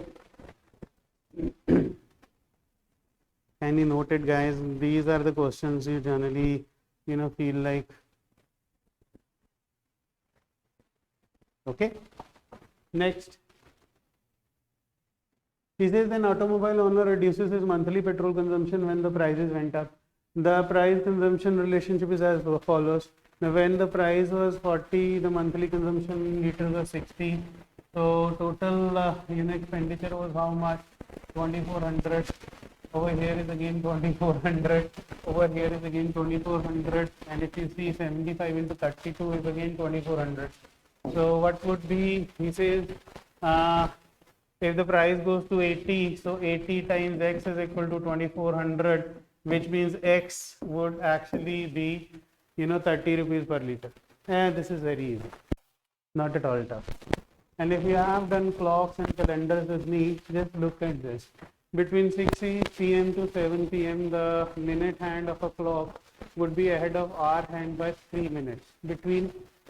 A: Can you note it, guys? These are the questions you generally, feel like. Okay. Next. He says an automobile owner reduces his monthly petrol consumption when the prices went up. The price consumption relationship is as follows. Now, when the price was 40, the monthly consumption in liters was 60. So total expenditure was how much? 2400. Over here is again 2400. Over here is again 2400. And if you see 75 into 32 is again 2400. So what would be? He says if the price goes to 80, so 80 times x is equal to 2400, which means x would actually be 30 rupees per liter. And this is very easy, not at all tough. And if you have done clocks and calendars with me, just look at this. Between 6 p.m. to 7 p.m., the minute hand of a clock would be ahead of hour hand by 3 minutes.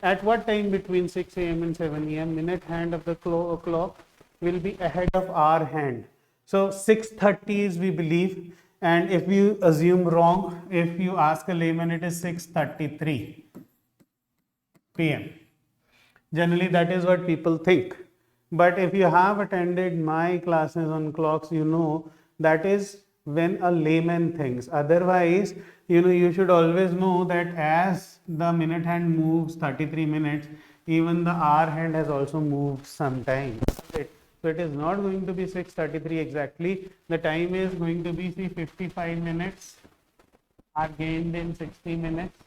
A: At what time between 6 a.m. and 7 a.m., minute hand of the clock will be ahead of hour hand. So 6:30 is we believe, and if you assume wrong, if you ask a layman, it is 6:33 p.m. Generally, that is what people think. But if you have attended my classes on clocks, you know that is when a layman thinks. Otherwise, you should always know that as the minute hand moves 33 minutes, even the hour hand has also moved sometimes. So it is not going to be 6:33 exactly. The time is going to be 55 minutes are gained in 60 minutes.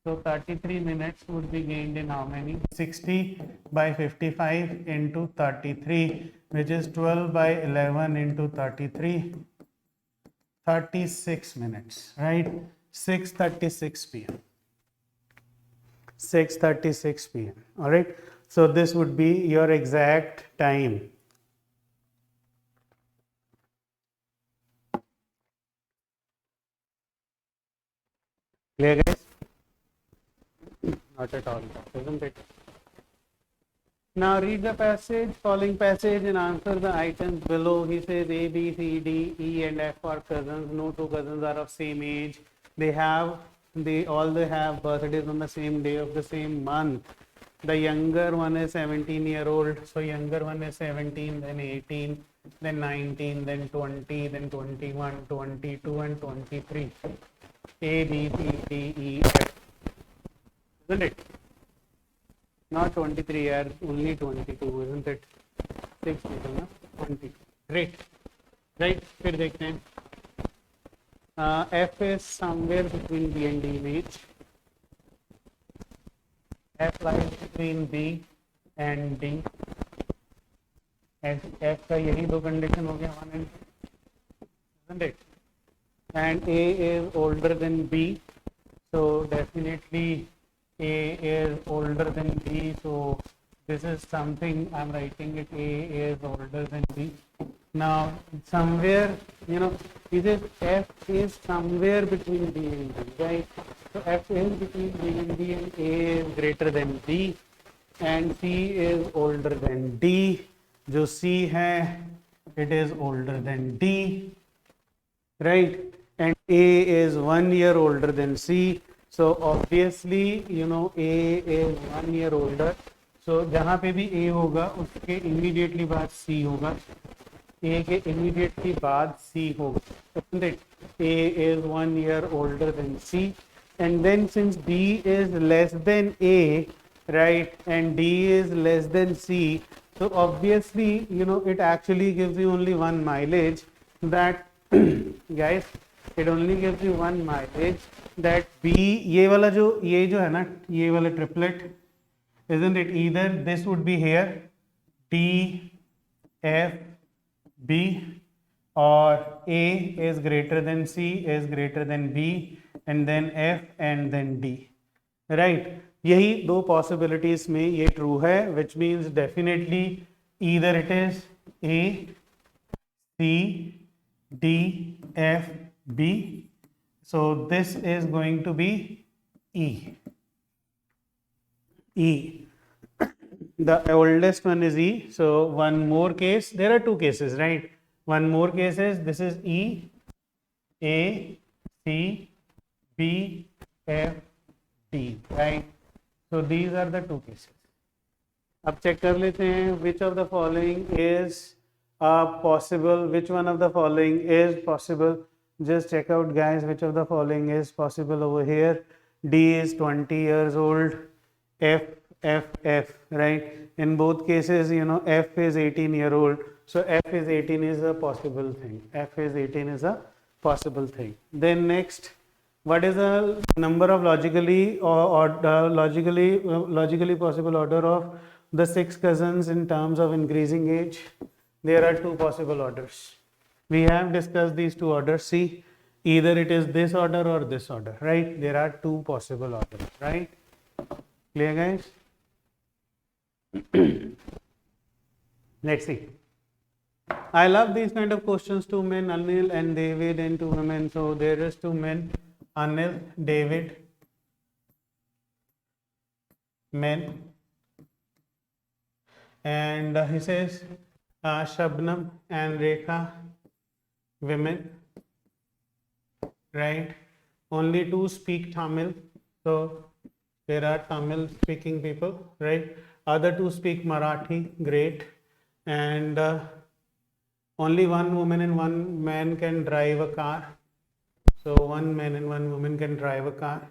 A: So 33 minutes would be gained in how many? 60 by 55 into 33, which is 12 by 11 into 33, 36 minutes, right? 6:36 p.m. 6:36 p.m. All right. So this would be your exact time. Clear, guys? Not at all, isn't it? Now read the passage, following passage, and answer the items below. He says A, B, C, D, E, and F are cousins. No two cousins are of same age. They have birthdays on the same day of the same month. The younger one is 17-year-old. So younger one is 17, then 18, then 19, then 20, then 21, 22, and 23. A, B, C, D, E, F. Isn't it? Not 23 years, only 22, isn't it? 6 people, no? 20. Great. Right? फिर देखते हैं. F is somewhere between B and D image. F lies between B and D. F का यही दो condition हो गया 1 and 2, isn't it? And A is older than B, so definitely A is older than B, so this is something I'm writing it. A is older than B. Now somewhere, is it F is somewhere between B and D, right? So F is between B and D, and A is greater than B, and C is older than D. जो C है, it is older than D, right? And A is 1 year older than C. So obviously, A is 1 year older. So जहाँ पे भी A होगा उसके immediately बाद C होगा. A के immediately बाद C होगा, isn't it? A is 1 year older than C, and then since B is less than A, right, and D is less than C, so obviously it actually gives you only one mileage, that guys, it only gives you one mileage, that B, ये वाला जो है ना, ये वाला triplet, isn't it? Either this would be here D, F, B, or A is greater than C, is greater than B, and then F and then D, right? यही दो possibilities में ये true है, which means definitely either it is A, C, D, F, B. So this is going to be E. E. The oldest one is E. So one more case. There are two cases, right? One more case is this is E, A, C, B, F, D, right? So these are the two cases. अब check कर लेते हैं which of the following is possible, which one of the following is possible. Just check out, guys, which of the following is possible over here. D is 20 years old, F, right? In both cases, F is 18-year-old, so F is 18 is a possible thing. F is 18 is a possible thing. Then next, what is the number of logically possible order of the 6 cousins in terms of increasing age? There are two possible orders. We have discussed these two orders. See, either it is this order or this order, right? There are two possible orders, right? Clear, guys? Let's see. I love these kind of questions. Two men, Anil and David, and two women. So there is two men, Anil, David, men, and he says Shabnam and Rekha, women, right? Only two speak Tamil, so there are Tamil speaking people, right? Other two speak Marathi, great, and only one woman and one man can drive a car. So one man and one woman can drive a car.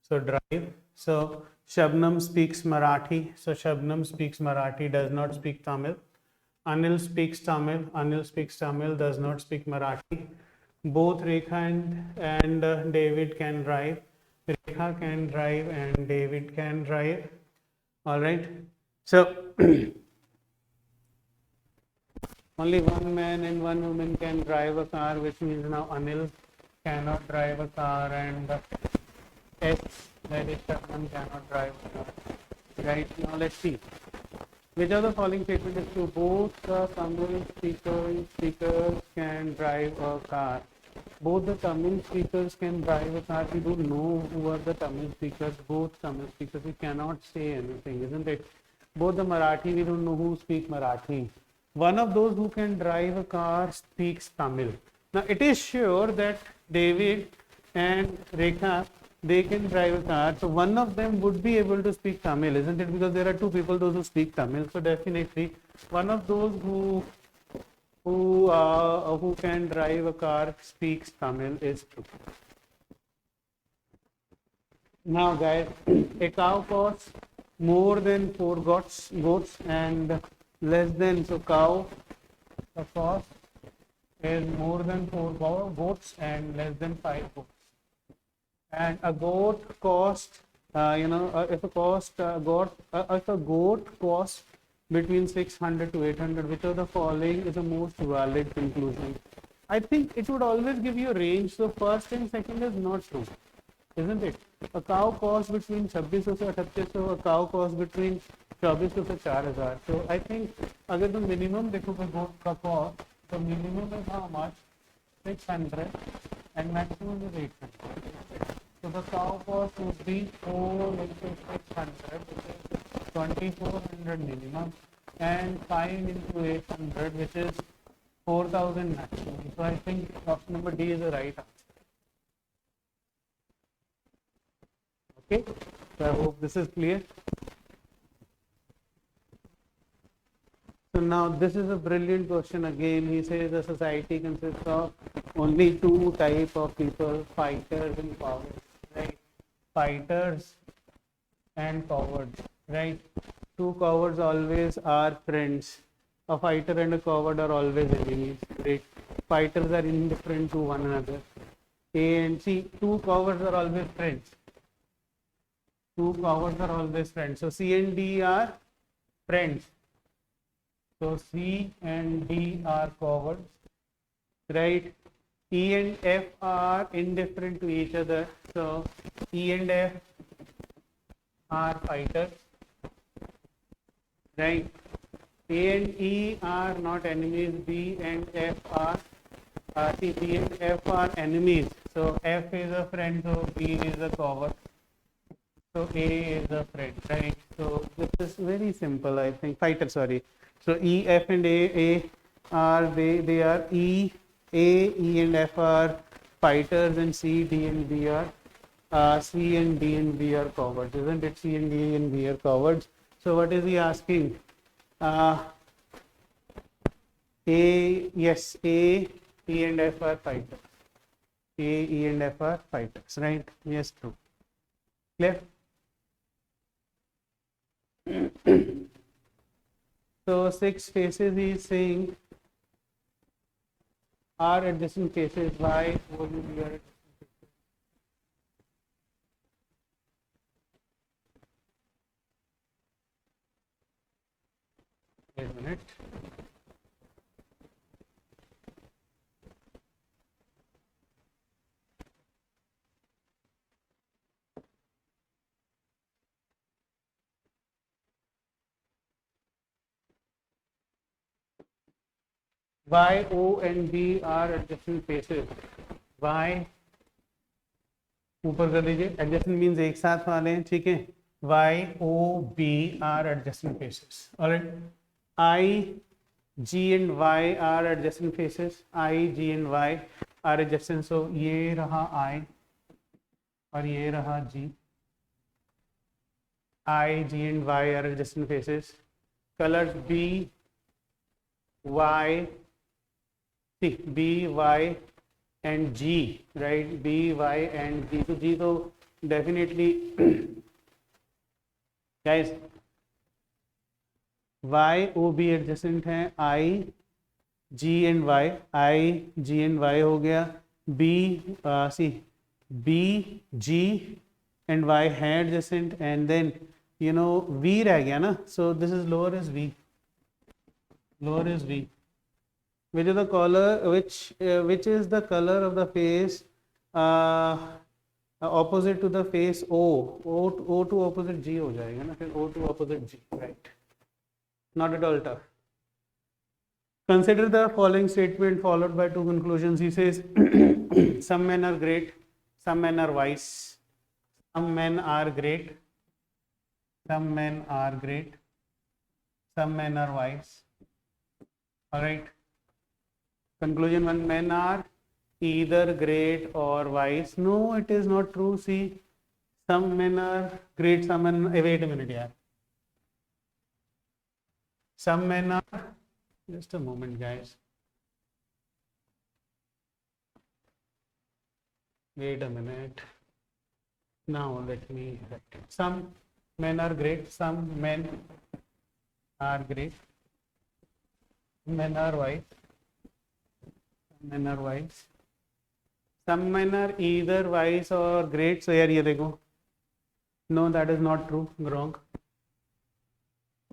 A: So drive. So Shabnam speaks Marathi. So Shabnam speaks Marathi, does not speak Tamil. Anil speaks Tamil. Anil speaks Tamil, does not speak Marathi. Both Rekha and David can drive. Rekha can drive and David can drive. All right. So only one man and one woman can drive a car, which means now Anil cannot drive a car, and S, that is Shabnam, cannot drive a car. Right, now let's see. Which of the following statement is true? Both the Tamil speakers can drive a car. Both the Tamil speakers can drive a car. We don't know who are the Tamil speakers. Both Tamil speakers, we cannot say anything, isn't it? Both the Marathi, we don't know who speak Marathi. One of those who can drive a car speaks Tamil. Now it is sure that David and Rekha, they can drive a car, so one of them would be able to speak Tamil, isn't it? Because there are two people, those who speak Tamil, so definitely one of those who can drive a car speaks Tamil is true. Now guys, a cow costs more than 4 goats and less than, so cow, the cost is more than 4 goats and less than 5 goats. And a goat cost, if a goat costs between 600 to 800, which of the following is the most valid conclusion? I think it would always give you a range. So first and second is not true, isn't it? A cow costs between 2600 to 3800, a cow costs between 2400 to 4000. So I think अगर तुम minimum देखोगे goat का cost, so minimum is how much? 600 and maximum is 800. So the cow cost would be 4 into 600, which is 2400 minimum, and 5 into 800, which is 4000 maximum. So I think option number D is the right answer. Okay, so I hope this is clear. So now this is a brilliant question again. He says the society consists of only two type of people, fighters and cowards, right? Fighters and cowards, right? Two cowards always are friends. A fighter and a coward are always enemies, right? Fighters are indifferent to one another. A and C, two cowards are always friends. Two cowards are always friends. So C and D are friends. So C and D are cowards, right? E and F are indifferent to each other. So E and F are fighters, right? A and E are not enemies. B and F are B and F are enemies. So F is a friend. So B is a coward. So A is a friend, right? So this is very simple, I think. Fighter, sorry. So E, F, and A are they are E, and F are fighters, and C, D, and B are C and D and B are cowards, isn't it? C and D and B are cowards. So what is he asking? Yes, A, E, and F are fighters. A, E, and F are fighters, right? Yes, true. Clear? So 6 faces he is saying are adjacent faces. Why will be are wait a minute. Y, O and B are adjacent faces. Y ऊपर कर दीजिए. Adjacent means एक साथ वाले हैं, ठीक है. Y, O, B are adjacent faces. Alright. I, G and Y are adjacent faces. I, G and Y are adjacent. So ये रहा I और ये रहा G. I, G and Y are adjacent faces. Colors B, Y, see B, Y and G, right? B, Y and G. So G तो definitely guys Y, O, B adjacent हैं. I, G and Y. I, G and Y हो गया. B, see B, G and Y है adjacent, and then you know V रह गया ना. So this is lower is V. Lower is V. Which is the color? Which is the color of the face opposite to the face O? O to opposite G हो जाएगा ना. फिर O to opposite G, right? Not at all tough. Consider the following statement followed by two conclusions. He says, some men are great, some men are wise. Some men are great, some men are great, some men are wise. Alright. Conclusion 1, men are either great or wise. No, it is not true. See, some men are great, some men, wait a minute, yeah. Some men are, just a moment guys. Wait a minute. Now let me write it. Some men are great, some men are great, men are wise, men are wise. Some men are either wise or great. So यार ये देखो. No, that is not true. Wrong.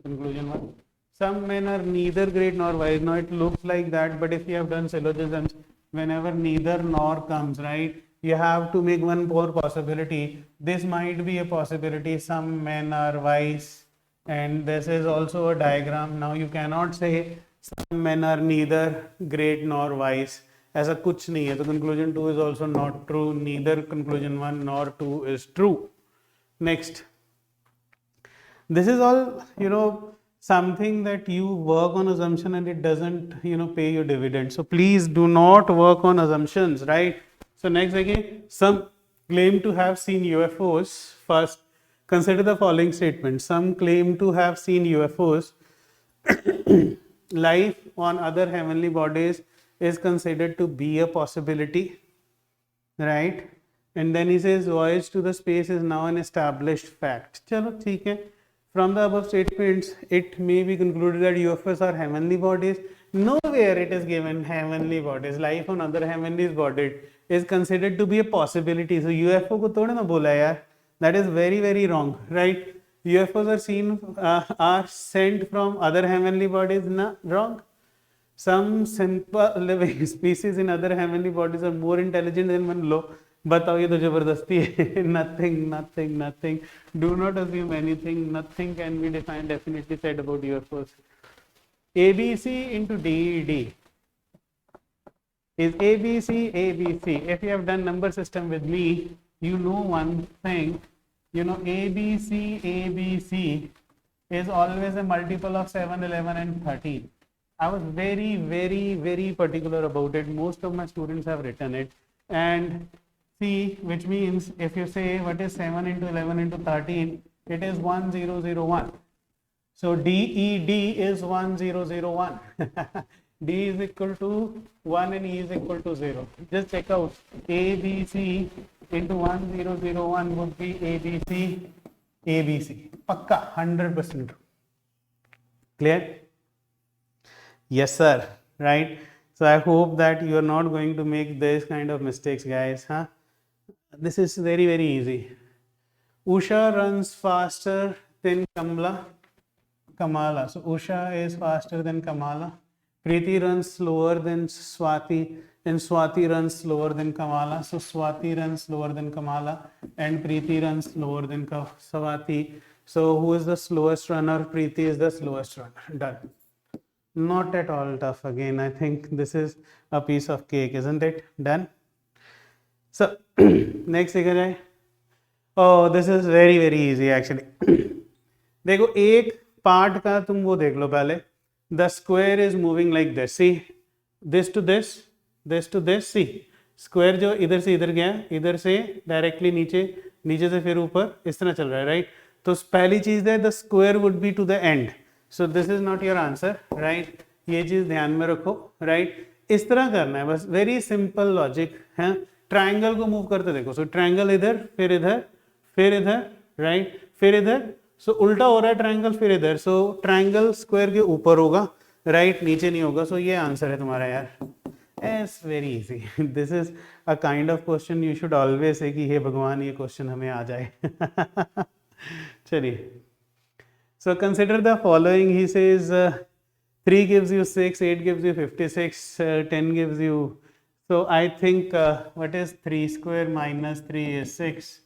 A: Conclusion 1. Some men are neither great nor wise. Now it looks like that, but if you have done syllogisms, whenever neither nor comes, right, you have to make one more possibility. This might be a possibility. Some men are wise, and this is also a diagram. Now you cannot say some men are neither great nor wise. ऐसा कुछ नहीं है. तो conclusion 2 is also not true. Neither conclusion 1 nor 2 is true. Next. This is all, something that you work on assumption and it doesn't, pay you dividend. So please do not work on assumptions, right? So next again, some claim to have seen UFOs. First, consider the following statement. Some claim to have seen UFOs. life on other heavenly bodies is considered to be a possibility, right? And then he says voyage to the space is now an established fact. Chalo, theek hai. From the above statements, it may be concluded that UFOs are heavenly bodies. Nowhere it is given heavenly bodies. Life on other heavenly bodies is considered to be a possibility. So UFO को थोड़े ना बोला यार. That is very very wrong, right? UFOs are seen are sent from other heavenly bodies. Na wrong. Some simple living species in other heavenly bodies are more intelligent than one low. बताओ ये तो जबरदस्ती है. Nothing. Do not assume anything. Nothing can be definitely said about UFOs. ABC into DED is ABC. If you have done number system with me, you know one thing. You know ABC is always a multiple of 7, 11 and 13. I was very particular about it. Most of my students have written it. And C, which means if you say what is 7 into 11 into 13, it is 1001. So DED is 1001. D is equal to 1 and E is equal to 0. Just check out. ABC into 1001 would be ABC. Pakka, 100%. Clear? Yes, sir. Right? So I hope that you are not going to make this kind of mistakes, guys. Huh? This is very easy. Usha runs faster than Kamala. So Usha is faster than Kamala. Preeti runs slower than Swati, and Swati runs slower than Kamala. So Swati runs slower than Kamala, and Preeti runs slower than Swati. So who is the slowest runner? Preeti is the slowest runner. Done. Not at all tough again. I think this is a piece of cake, isn't it? Done. So next देखा जाए. Oh, this is very easy actually. देखो एक part का तुम वो देख लो पहले. The square is moving like this. See, this to this to this. See, square जो इधर से इधर गया, इधर से directly नीचे, नीचे से फिर ऊपर, इस तरह चल रहा है, right? तो पहली चीज है the square would be to the end. So this is not your answer, right? ये चीज ध्यान में रखो, right? इस तरह करना है बस. Very simple logic है. ट्राइंगल को मूव करते देखो. सो ट्राइंगल इधर, फिर इधर, फिर इधर, राइट, फिर इधर. सो उल्टा हो रहा है ट्राइंगल, फिर इधर. सो ट्राइंगल स्क्वायर के ऊपर होगा, राइट, नीचे नहीं होगा. सो ये आंसर है तुम्हारा यार. It's very easy. This is a kind of question you should always say कि हे भगवान ये क्वेश्चन हमें आ जाए. चलिए. So consider the following. He says 3 gives you 6, 8 gives you 56, 10 gives you. So I think what is 3 square minus 3 is 6.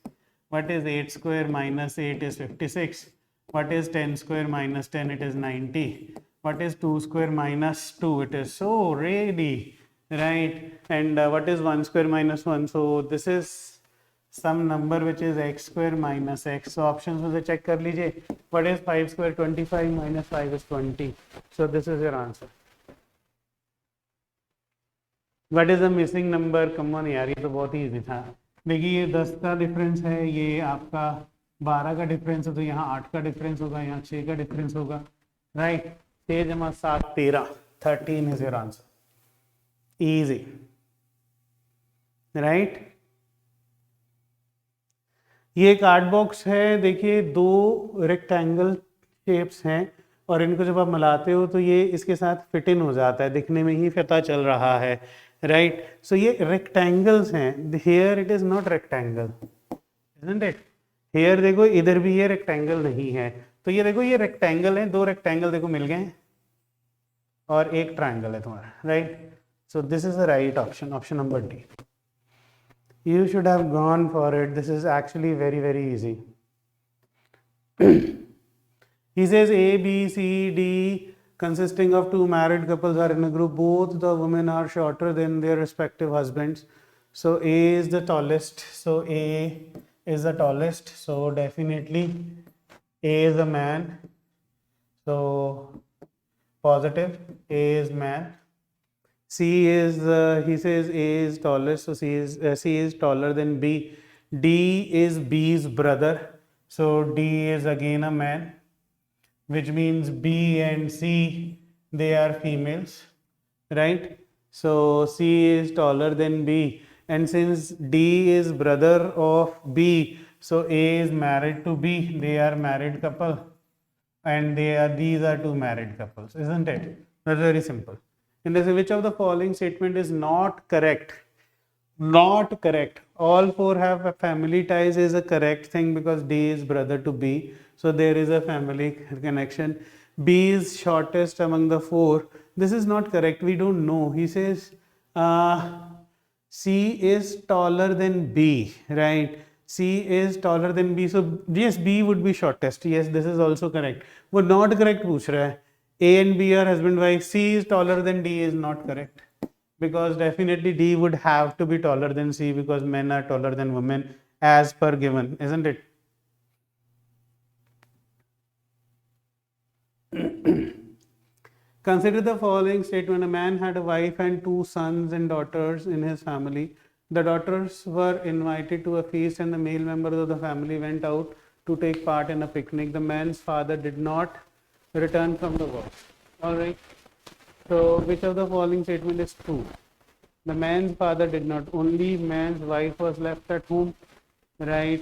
A: What is 8 square minus 8 is 56. What is 10 square minus 10? It is 90. What is 2 square minus 2? It is so really, right? And what is 1 square minus 1? So this is some number which is x square minus x. So options में से check कर लीजिए. What is 5 square? 25 minus 5 is 20. So this is your answer. What is the missing number? Come on यार, ये तो बहुत ही easy था. देखिए ये 10 का डिफरेंस है, ये आपका 12 का डिफरेंस है, तो यहाँ 8 का डिफरेंस होगा, यहाँ 6 का डिफरेंस होगा, राइट. 6 जमा 7 13. 13 is your answer. Easy, right. ये कार्ड बॉक्स है. देखिए 2 रेक्टेंगल शेप्स हैं और इनको जब आप मिलाते हो तो ये इसके साथ फिट इन हो जाता है. दिखने में ही पता चल रहा है, राइट. सो ये रेक्टेंगल्स हैं. Here it is not rectangle, isn't it? Here देखो, इधर भी ये रेक्टेंगल नहीं है. तो ये देखो ये रेक्टेंगल है, 2 रेक्टेंगल देखो मिल गए और एक ट्राइंगल है तुम्हारा, right. So this is the right option, option number D. You should have gone for it. This is actually very easy. He says A, B, C, D consisting of 2 married couples are in a group. Both the women are shorter than their respective husbands. So A is the tallest. So A is the tallest. So definitely A is a man. So positive. A is man. C is, he says A is tallest, so C is taller than B. D is B's brother, so D is again a man, which means B and C they are females, right? So C is taller than B, and since D is brother of B, so A is married to B, they are married couple, and these are two married couples, isn't it? That's very simple. And this, which of the following statement is not correct? Not correct. All four have a family ties is a correct thing because D is brother to B. So there is a family connection. B is shortest among the four. This is not correct. We don't know. He says C is taller than B, right? C is taller than B. So yes, B would be shortest. Yes, this is also correct. वो not correct पूछ रहा है. A and B are husband wife. C is taller than D is not correct. Because definitely D would have to be taller than C because men are taller than women as per given, isn't it? Consider the following statement. A man had a wife and two sons and daughters in his family. The daughters were invited to a feast and the male members of the family went out to take part in a picnic. The man's father did not return from the work. Alright. So, which of the following statement is true? The man's father did not. Only man's wife was left at home, right?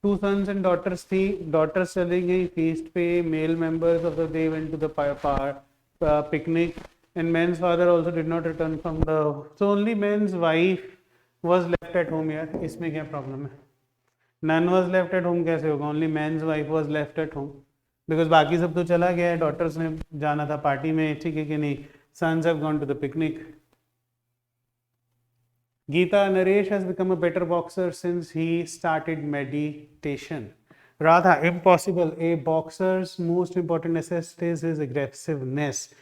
A: Two sons and daughters थी. Daughters चली गई feast पे. Male members of the day went to the picnic, and man's father also did not return from the. So only man's wife was left at home. यार इसमें क्या problem है? None was left at home कैसे होगा? Only man's wife was left at home. Because बाकी सब तो चला गया है, daughters ने जाना था पार्टी में, ठीक है कि नहीं? Sons have gone to the picnic. Geeta, Naresh has become a better boxer since he started meditation. Radha, impossible. A boxer's most important asset is his aggressiveness.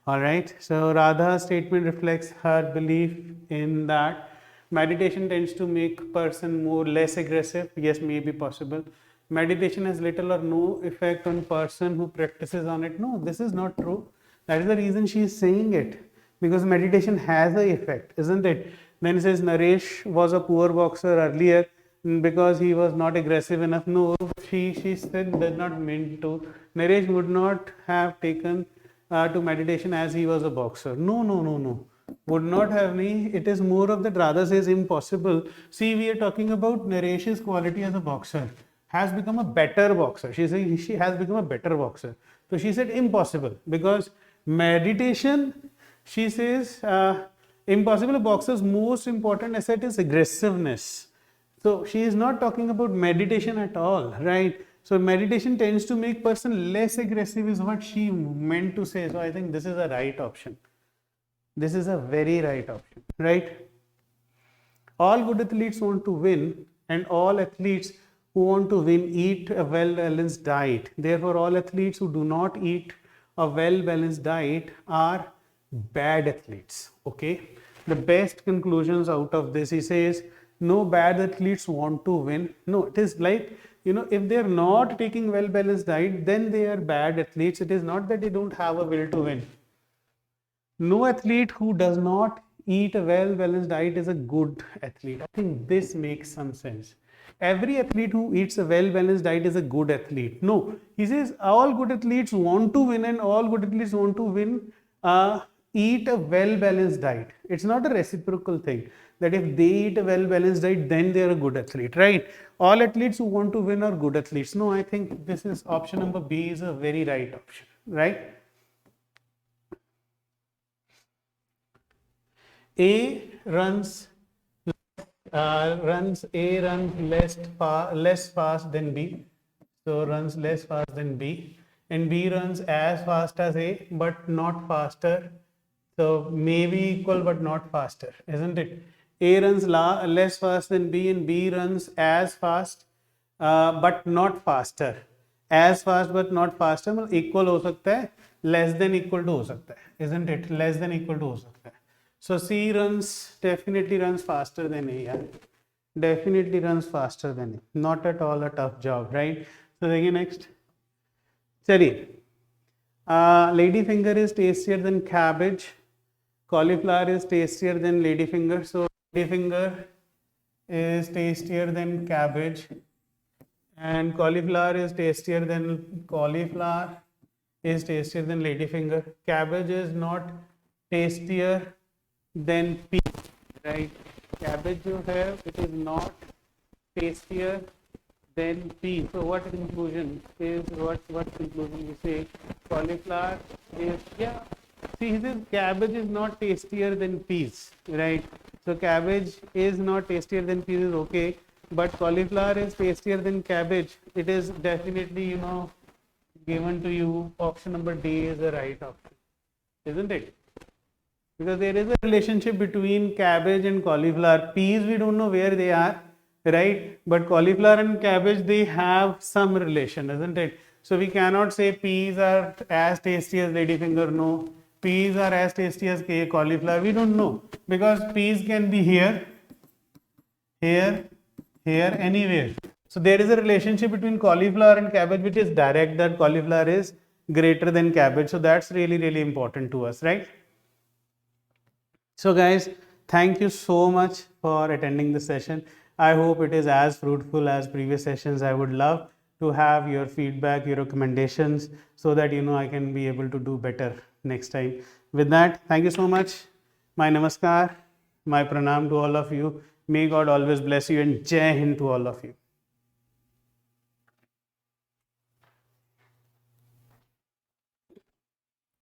A: Alright, so Radha's statement reflects her belief in that meditation tends to make person less aggressive. Yes, may be possible. Meditation has little or no effect on person who practices on it. No, this is not true. That is the reason she is saying it, because meditation has an effect, isn't it? Then it says Naresh was a poor boxer earlier because he was not aggressive enough. No, she said did not mean to. Naresh would not have taken to meditation as he was a boxer. No. Would not have me. It is more of that. Radha says impossible. See, we are talking about Naresh's quality as a boxer. Has become a better boxer. She says she has become a better boxer. So she said impossible because meditation, she says impossible. A boxer's most important asset is aggressiveness. So she is not talking about meditation at all, right? So meditation tends to make person less aggressive is what she meant to say. So I think this is a right option. This is a very right option, right? All good athletes want to win, and all athletes who want to win eat a well-balanced diet. Therefore, all athletes who do not eat a well-balanced diet are bad athletes. Okay. The best conclusions out of this, he says, no bad athletes want to win. No, it is like, if they are not taking well-balanced diet, then they are bad athletes. It is not that they don't have a will to win. No athlete who does not eat a well-balanced diet is a good athlete. I think this makes some sense. Every athlete who eats a well-balanced diet is a good athlete. No, he says all good athletes want to win, and all good athletes want to win eat a well-balanced diet. It's not a reciprocal thing that if they eat a well-balanced diet, then they are a good athlete, right? All athletes who want to win are good athletes. No, I think this is option number B is a very right option, right? A runs less fast than B, so runs less fast than B, and B runs as fast as A but not faster, so maybe equal but not faster, isn't it? A runs less fast than B and B runs as fast but not faster. As fast but not faster मतलब equal हो सकता है, less than equal to हो सकता है, isn't it? Less than equal to हो सकता है. So C definitely runs faster than A. Yeah? Definitely runs faster than A. Not at all a tough job, right? So देखिए next. चलिए. Ladyfinger is tastier than cabbage. Cauliflower is tastier than ladyfinger. So ladyfinger is tastier than cabbage. And cauliflower is tastier than cauliflower. is tastier than ladyfinger. Cabbage is not tastier than pea, right? Cabbage you have, it is not tastier than pea. So what conclusion is, what conclusion we say? Cauliflower is, yeah. See, this cabbage is not tastier than peas, right? So cabbage is not tastier than peas is okay, but cauliflower is tastier than cabbage. It is definitely, you know, given to you. Option number D is the right option, isn't it? Because there is a relationship between cabbage and cauliflower. Peas, we don't know where they are, right? But cauliflower and cabbage, they have some relation, isn't it? So we cannot say peas are as tasty as ladyfinger. No, peas are as tasty as cauliflower. We don't know, because peas can be here, here, here, anywhere. So there is a relationship between cauliflower and cabbage which is direct, that cauliflower is greater than cabbage. So that's really, really important to us, right? So guys, thank you so much for attending this session. I hope it is as fruitful as previous sessions. I would love to have your feedback, your recommendations, so that, you know, I can be able to do better next time. With that, thank you so much. My namaskar, my pranam to all of you. May God always bless you, and Jai Hind to all of you.